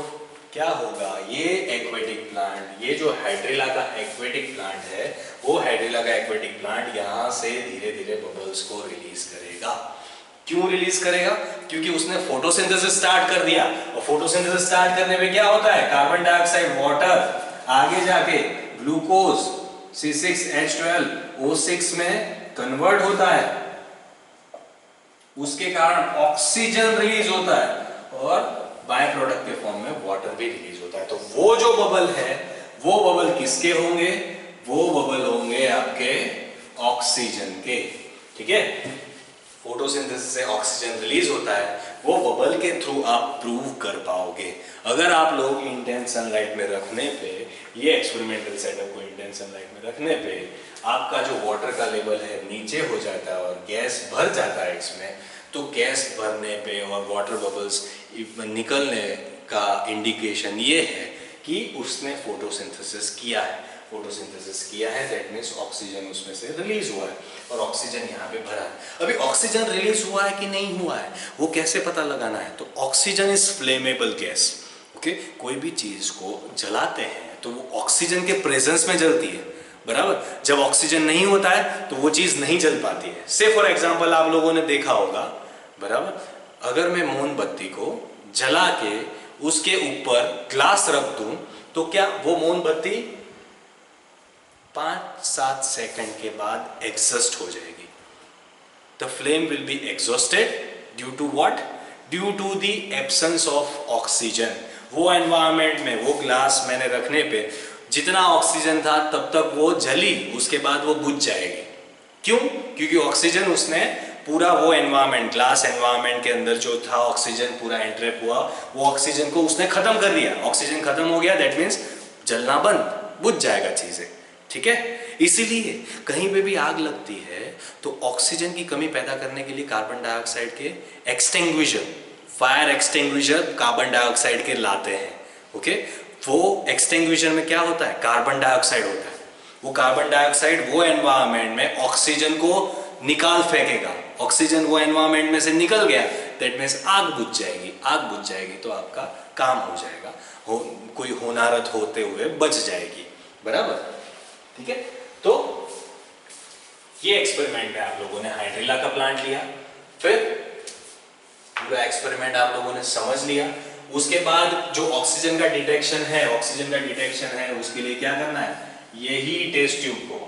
क्या होगा। ये एक्वेटिक प्लांट, ये जो हाइड्रिला का एक्वेटिक प्लांट है, वो हाइड्रिला का एक्वेटिक प्लांट यहां से धीरे धीरे बबल्स को रिलीज करेगा। क्यों रिलीज करेगा, क्योंकि उसने फोटोसिंथेसिस स्टार्ट कर दिया, और फोटोसिंथेसिस स्टार्ट करने में क्या होता है, कार्बन डाइऑक्साइड, वाटर, आगे जाके ग्लूकोज C6H12O6 में कन्वर्ट होता है, उसके कारण ऑक्सीजन रिलीज होता है, और बाय प्रोडक्ट के फॉर्म में वाटर भी रिलीज होता है। तो वो जो बबल है वो बबल किसके होंगे, वो बबल होंगे आपके ऑक्सीजन के। ठीक है, फोटोसिंथेसिस से ऑक्सीजन रिलीज होता है, वो बबल के थ्रू आप प्रूव कर पाओगे। अगर आप लोग इंटेंस सनलाइट में रखने पे, ये एक्सपेरिमेंटल सेटअप को इंटेंस सनलाइट में रखने पे आपका जो वाटर का लेवल है नीचे हो जाता है और गैस भर जाता है इसमें, तो गैस भरने पे और वाटर बबल्स निकलने का इंडिकेशन ये है कि उसने फोटोसिंथेसिस किया है। फोटोसिंथेसिस किया है, दैट मीन्स ऑक्सीजन उसमें से रिलीज हुआ है, और ऑक्सीजन यहाँ पे भरा है। अभी ऑक्सीजन रिलीज हुआ है कि नहीं हुआ है वो कैसे पता लगाना है, तो oxygen is flammable gas. Okay, कोई भी चीज को जलाते हैं तो वो ऑक्सीजन के प्रेजेंस में जलती है। बराबर, जब ऑक्सीजन नहीं होता है तो वो चीज नहीं जल पाती है। से फॉर एग्जाम्पल आप लोगों ने देखा होगा, बराबर, अगर मैं मोमबत्ती को जला के उसके ऊपर ग्लास रख दूं तो क्या वो मोमबत्ती 5-7 सेकंड के बाद एग्जॉस्ट हो जाएगी। The flame will be exhausted due to what, due to the absence of oxygen. वो एनवायरमेंट में वो ग्लास मैंने रखने पे जितना ऑक्सीजन था तब तक वो जली, उसके बाद वो बुझ जाएगी। क्यों, क्योंकि ऑक्सीजन उसने पूरा वो एनवायरमेंट, ग्लास एनवायरमेंट के अंदर जो था ऑक्सीजन पूरा एंट्रैप हुआ, वो ऑक्सीजन को उसने खत्म कर दिया। ऑक्सीजन खत्म हो गया, दैट मीन्स जलना बंद, बुझ जाएगा चीजें। ठीक है, इसीलिए कहीं पे भी आग लगती है तो ऑक्सीजन की कमी पैदा करने के लिए कार्बन डाइऑक्साइड के extinguisher, fire extinguisher carbon dioxide के लाते हैं। ओके, वो एक्सटिंग्विशर में क्या होता है, कार्बन डाइऑक्साइड होता है। वो कार्बन डाइऑक्साइड वो एनवायरमेंट में ऑक्सीजन को निकाल फेंकेगा, ऑक्सीजन वो एनवायरमेंट में से निकल गया, दैट मीन्स आग बुझ जाएगी। आग बुझ जाएगी तो आपका काम हो जाएगा, कोई होनारत होते हुए बच जाएगी। बराबर, ठीक है। तो ये एक्सपेरिमेंट में आप लोगों ने हाइड्रिला का प्लांट लिया, फिर पूरा एक्सपेरिमेंट आप लोगों ने समझ लिया। उसके बाद जो ऑक्सीजन का डिटेक्शन है, ऑक्सीजन का डिटेक्शन है, उसके लिए क्या करना है, यही टेस्ट ट्यूब को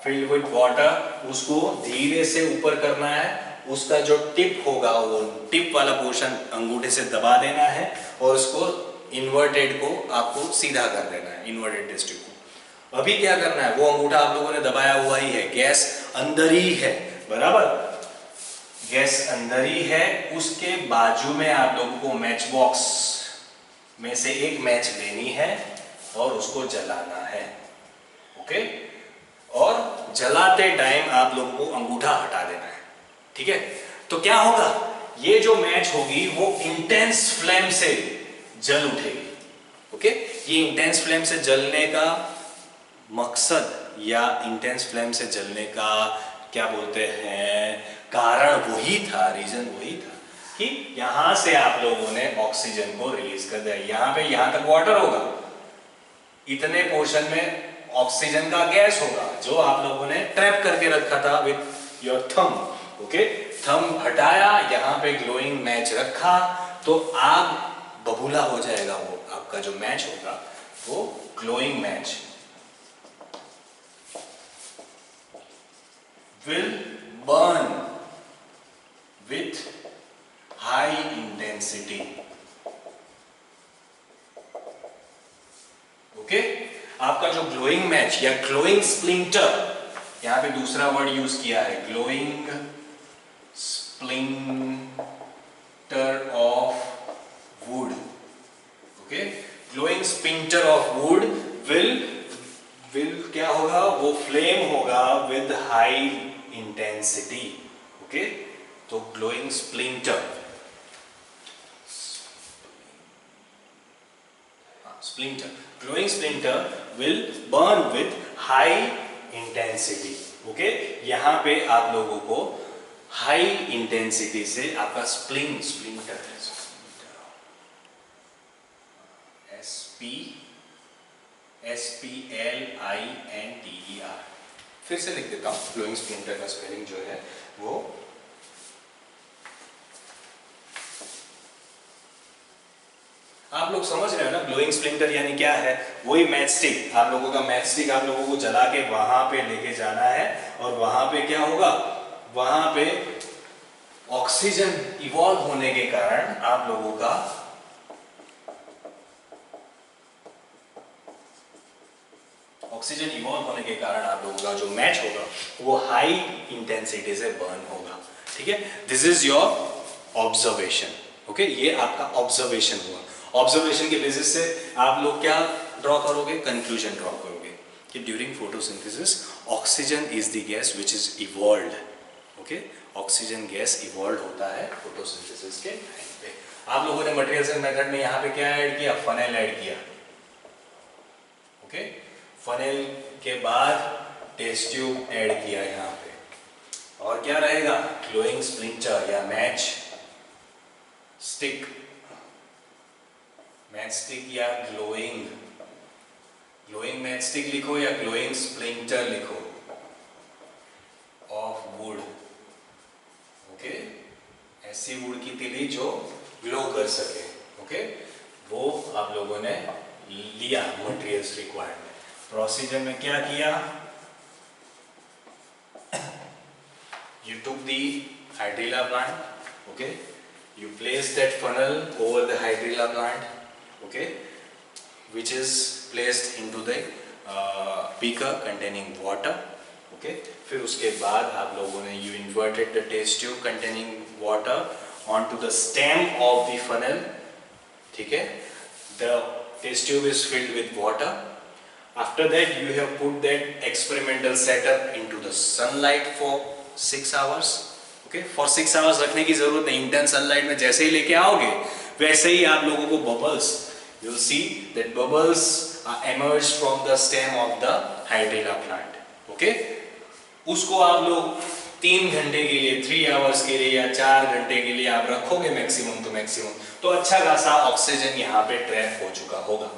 फिल्ड विद वाटर, उसको धीरे से ऊपर करना है। उसका जो टिप होगा वो टिप वाला पोर्शन अंगूठे से दबा देना है, और उसको इन्वर्टेड को आपको सीधा कर देना है, इन्वर्टेड टेस्ट ट्यूब को। अभी क्या करना है, वो अंगूठा आप लोगों ने दबाया हुआ ही है, गैस अंदर ही है। बराबर, गैस अंदर ही है। उसके बाजू में आप लोगों को मैच बॉक्स में से एक मैच लेनी है और उसको जलाना है। ओके, और जलाते टाइम आप लोगों को अंगूठा हटा देना है। ठीक है, तो क्या होगा, ये जो मैच होगी वो इंटेंस फ्लेम से जल उठेगी। ओके, ये इंटेंस फ्लेम से जलने का मकसद या इंटेंस फ्लेम से जलने का क्या बोलते हैं, कारण वही था, रीजन वही था कि यहां से आप लोगों ने ऑक्सीजन को रिलीज कर दिया, यहां तक वाटर होगा, इतने पोर्शन में ऑक्सीजन का गैस होगा जो आप लोगों ने ट्रैप करके रखा था with your thumb. Okay, thumb हटाया, यहां पे ग्लोइंग मैच रखा, तो आग बबूला हो जाएगा, वो आपका जो मैच होगा वो glowing match will burn with high intensity. Okay, आपका जो ग्लोइंग मैच या ग्लोइंग स्प्लिंटर, यहां पे दूसरा वर्ड यूज किया है, glowing splinter of would. Okay, glowing splinter of would will क्या होगा, वो फ्लेम होगा विद हाई इंटेंसिटी। ओके, तो glowing splinter glowing splinter will burn with high intensity. Okay, यहां पे आप लोगों को हाई इंटेंसिटी से आपका स्प्लिंटर SPLINTER, फिर से लिख देता हूं, ग्लोइंग स्प्लिंटर का स्पेलिंग जो है वो आप लोग समझ रहे हो ना। ग्लोइंग स्प्लिंटर यानी क्या है, वही मैच स्टिक, आप लोगों का मैच स्टिक आप लोगों को जला के वहां पे लेके जाना है, और वहां पे क्या होगा, वहां पे ऑक्सीजन इवॉल्व होने के कारण आप लोगों का ऑक्सीजन इवॉल्व होने के कारण आप लोगों का जो मैच होगा वो हाई इंटेंसिटी से बर्न होगा। ठीक है, this is your observation. Okay, ये आपका ऑब्जर्वेशन हुआ। ऑब्जर्वेशन के बेसिस से आप लोग क्या ड्रॉ करोगे, कंक्लूजन ड्रॉ करोगे कि during photosynthesis oxygen is the gas which is evolved. Okay, oxygen gas evolve होता है फोटोसिंथेसिस के टाइम पे। आप लोगों ने मटेरियल्स एंड मेथड में यहाँ पे क्या ऐड किया, फनेल ऐड किया। ओके, फनेल के बाद टेस्ट ट्यूब ऐड किया यहाँ पे, और क्या रहेगा, ग्लोइंग स्प्लिंटर या मैच स्टिक या ग्लोइंग मैच स्टिक लिखो या ग्लोइंग स्प्लिंटर लिखो ऑफ वुड। ओके, ऐसी वुड की तिली जो ग्लो कर सके। ओके, वो आप लोगों ने लिया मटेरियल्स रिक्वायर्ड। प्रोसीजर में क्या किया, you took the hydrilla plant, okay, you placed that funnel over the hydrilla plant, okay, which is placed into the beaker containing water. Okay, फिर उसके बाद आप लोगों ने you inverted the test tube containing water onto the stem of the funnel. ठीक है, the test tube is filled with water. After that you have put that experimental setup into the sunlight for 6 hours. Okay, for 6 hours रखने की जरूरत नहीं, intense sunlight में जैसे ही लेके आओगे वैसे ही आप लोगों को bubbles, you'll see that bubbles are emerged from the stem of the hydrilla plant. Okay, उसको आप लोग 3 घंटे के लिए, 3 hours के लिए या 4 घंटे के लिए आप रखोगे मैक्सिमम टू मैक्सिमम, तो अच्छा खासा ऑक्सीजन यहाँ पे ट्रैप हो चुका होगा।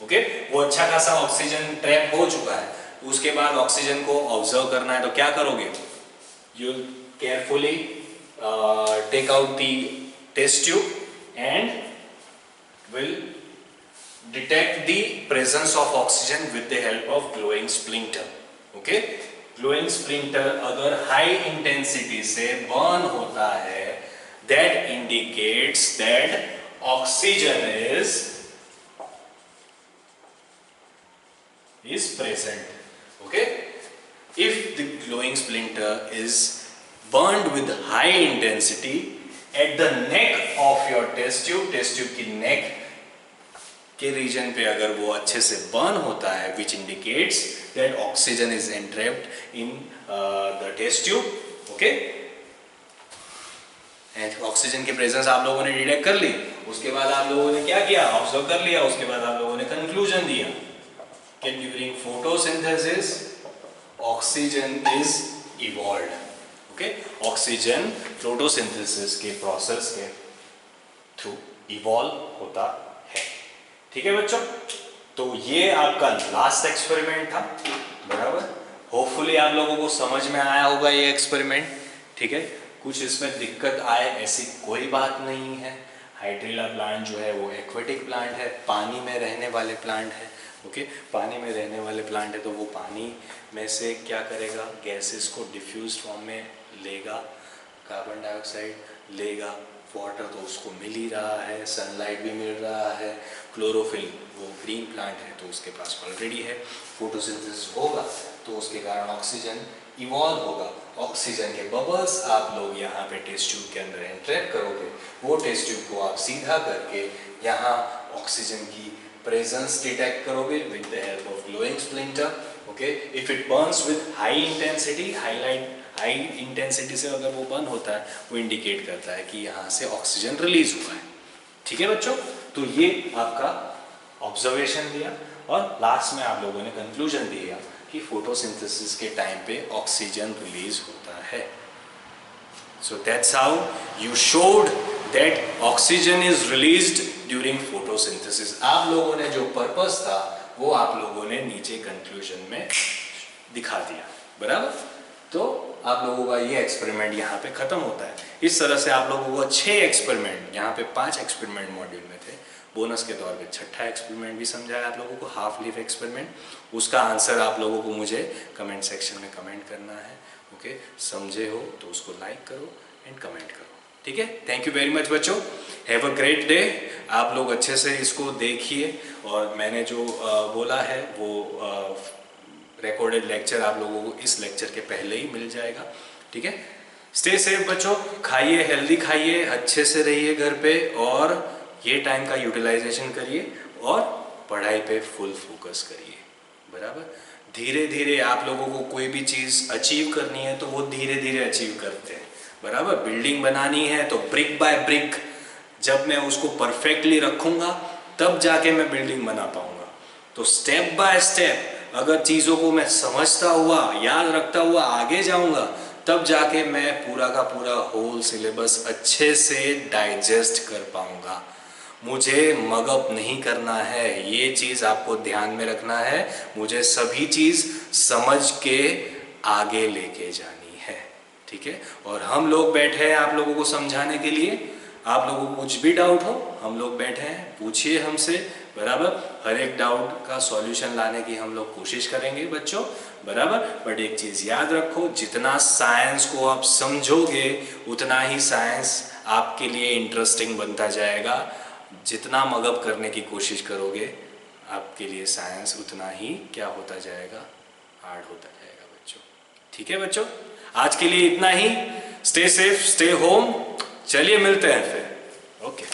ओके, वो अच्छा खासा ऑक्सीजन ट्रैप हो चुका है। उसके बाद ऑक्सीजन को ऑब्जर्व करना है, तो क्या करोगे, you carefully take out the test tube and will detect the presence of oxygen with the help of glowing splinter. Okay, glowing splinter अगर हाई इंटेंसिटी से बर्न होता है, that indicates that oxygen is present. Okay, if the glowing splinter is burned with high intensity at the neck of your test tube की neck के रीजन पे अगर वो अच्छे से बर्न होता है, which indicates that oxygen is entrapped in the test tube. Okay, and oxygen की प्रेजेंस आप लोगों ने डिटेक्ट कर ली, उसके बाद आप लोगों ने क्या किया, ऑब्जर्व कर लिया, उसके बाद आप लोगों ने कंक्लूजन दिया कि during photosynthesis oxygen is evolved. Okay, oxygen photosynthesis के प्रोसेस के तो इवॉल्व होता है। ठीक है बच्चों, तो ये आपका लास्ट एक्सपेरिमेंट था, बराबर। होपफुली आप लोगों को समझ में आया होगा ये एक्सपेरिमेंट। ठीक है, कुछ इसमें दिक्कत आए ऐसी कोई बात नहीं है। हाइड्रिला प्लांट जो है वो एक्वेटिक प्लांट है, पानी में रहने वाले प्लांट है। ओके, पानी में रहने वाले प्लांट है तो वो पानी में से क्या करेगा, गैसेस को डिफ्यूज फॉर्म में लेगा, कार्बन डाइऑक्साइड लेगा, वाटर तो उसको मिल ही रहा है, सनलाइट भी मिल रहा है, क्लोरोफिल वो ग्रीन प्लांट है तो उसके पास ऑलरेडी है, फोटोसिंथेसिस होगा तो उसके कारण ऑक्सीजन इवॉल्व होगा। ऑक्सीजन के बबल्स आप लोग यहाँ पे टेस्ट ट्यूब के अंदर एंट्रैप करोगे, वो टेस्ट ट्यूब को आप सीधा करके यहाँ ऑक्सीजन की प्रेजेंस डिटेक्ट करोगे with the help of glowing splinter. Okay, if it Burns with high intensity, high intensity से अगर वो बर्न होता है वो इंडिकेट करता है कि यहाँ से ऑक्सीजन रिलीज हुआ है। ठीक है बच्चों, तो ये आपका ऑब्जर्वेशन दिया और लास्ट में आप लोगों ने कंक्लूजन दिया कि फोटोसिंथेसिस के टाइम पे ऑक्सीजन रिलीज होता है। So that's how you showed that oxygen is released during photosynthesis. आप लोगों ने जो पर्पस था वो आप लोगों ने नीचे कंक्लूजन में दिखा दिया, बराबर। तो आप लोगों का ये एक्सपेरिमेंट यहाँ पे खत्म होता है। इस तरह से आप लोगों को 6 एक्सपेरिमेंट, यहाँ पे 5 एक्सपेरिमेंट मॉड्यूल में थे, बोनस के तौर पे छठा एक्सपेरिमेंट भी समझाया आप लोगों को, हाफ लीफ एक्सपेरिमेंट। उसका आंसर आप लोगों को मुझे कमेंट सेक्शन में कमेंट करना है। ओके, समझे हो तो उसको लाइक करो एंड कमेंट करो। ठीक है, थैंक यू वेरी मच बच्चों, हैव अ ग्रेट डे। आप लोग अच्छे से इसको देखिए और मैंने जो बोला है वो रिकॉर्डेड लेक्चर आप लोगों को इस लेक्चर के पहले ही मिल जाएगा। ठीक है, स्टे सेफ बच्चों, खाइए हेल्दी खाइए, अच्छे से रहिए घर पे और ये टाइम का यूटिलाइजेशन करिए और पढ़ाई पे फुल फोकस करिए, बराबर। धीरे धीरे आप लोगों को कोई भी चीज़ अचीव करनी है तो वो धीरे धीरे अचीव करते हैं, बराबर। बिल्डिंग बनानी है तो ब्रिक बाय ब्रिक, जब मैं उसको परफेक्टली रखूँगा तब जाके मैं बिल्डिंग बना पाऊँगा। तो स्टेप बाय स्टेप अगर चीज़ों को मैं समझता हुआ, याद रखता हुआ आगे जाऊँगा तब जाके मैं पूरा का पूरा होल सिलेबस अच्छे से डाइजेस्ट कर पाऊँगा। मुझे मगअप नहीं करना है, ये चीज़ आपको ध्यान में रखना है। मुझे सभी चीज़ समझ के आगे लेके जानी है। ठीक है, और हम लोग बैठे हैं आप लोगों को समझाने के लिए। आप लोगों को कुछ भी डाउट हो, हम लोग बैठे हैं, पूछिए हमसे, बराबर। हर एक डाउट का सॉल्यूशन लाने की हम लोग कोशिश करेंगे बच्चों, बराबर। बट एक चीज़ याद रखो, जितना साइंस को आप समझोगे उतना ही साइंस आपके लिए इंटरेस्टिंग बनता जाएगा। जितना मगअप करने की कोशिश करोगे आपके लिए साइंस उतना ही क्या होता जाएगा, हार्ड होता जाएगा बच्चों। ठीक है बच्चों, आज के लिए इतना ही। Stay safe, stay home. चलिए मिलते हैं फिर। ओके।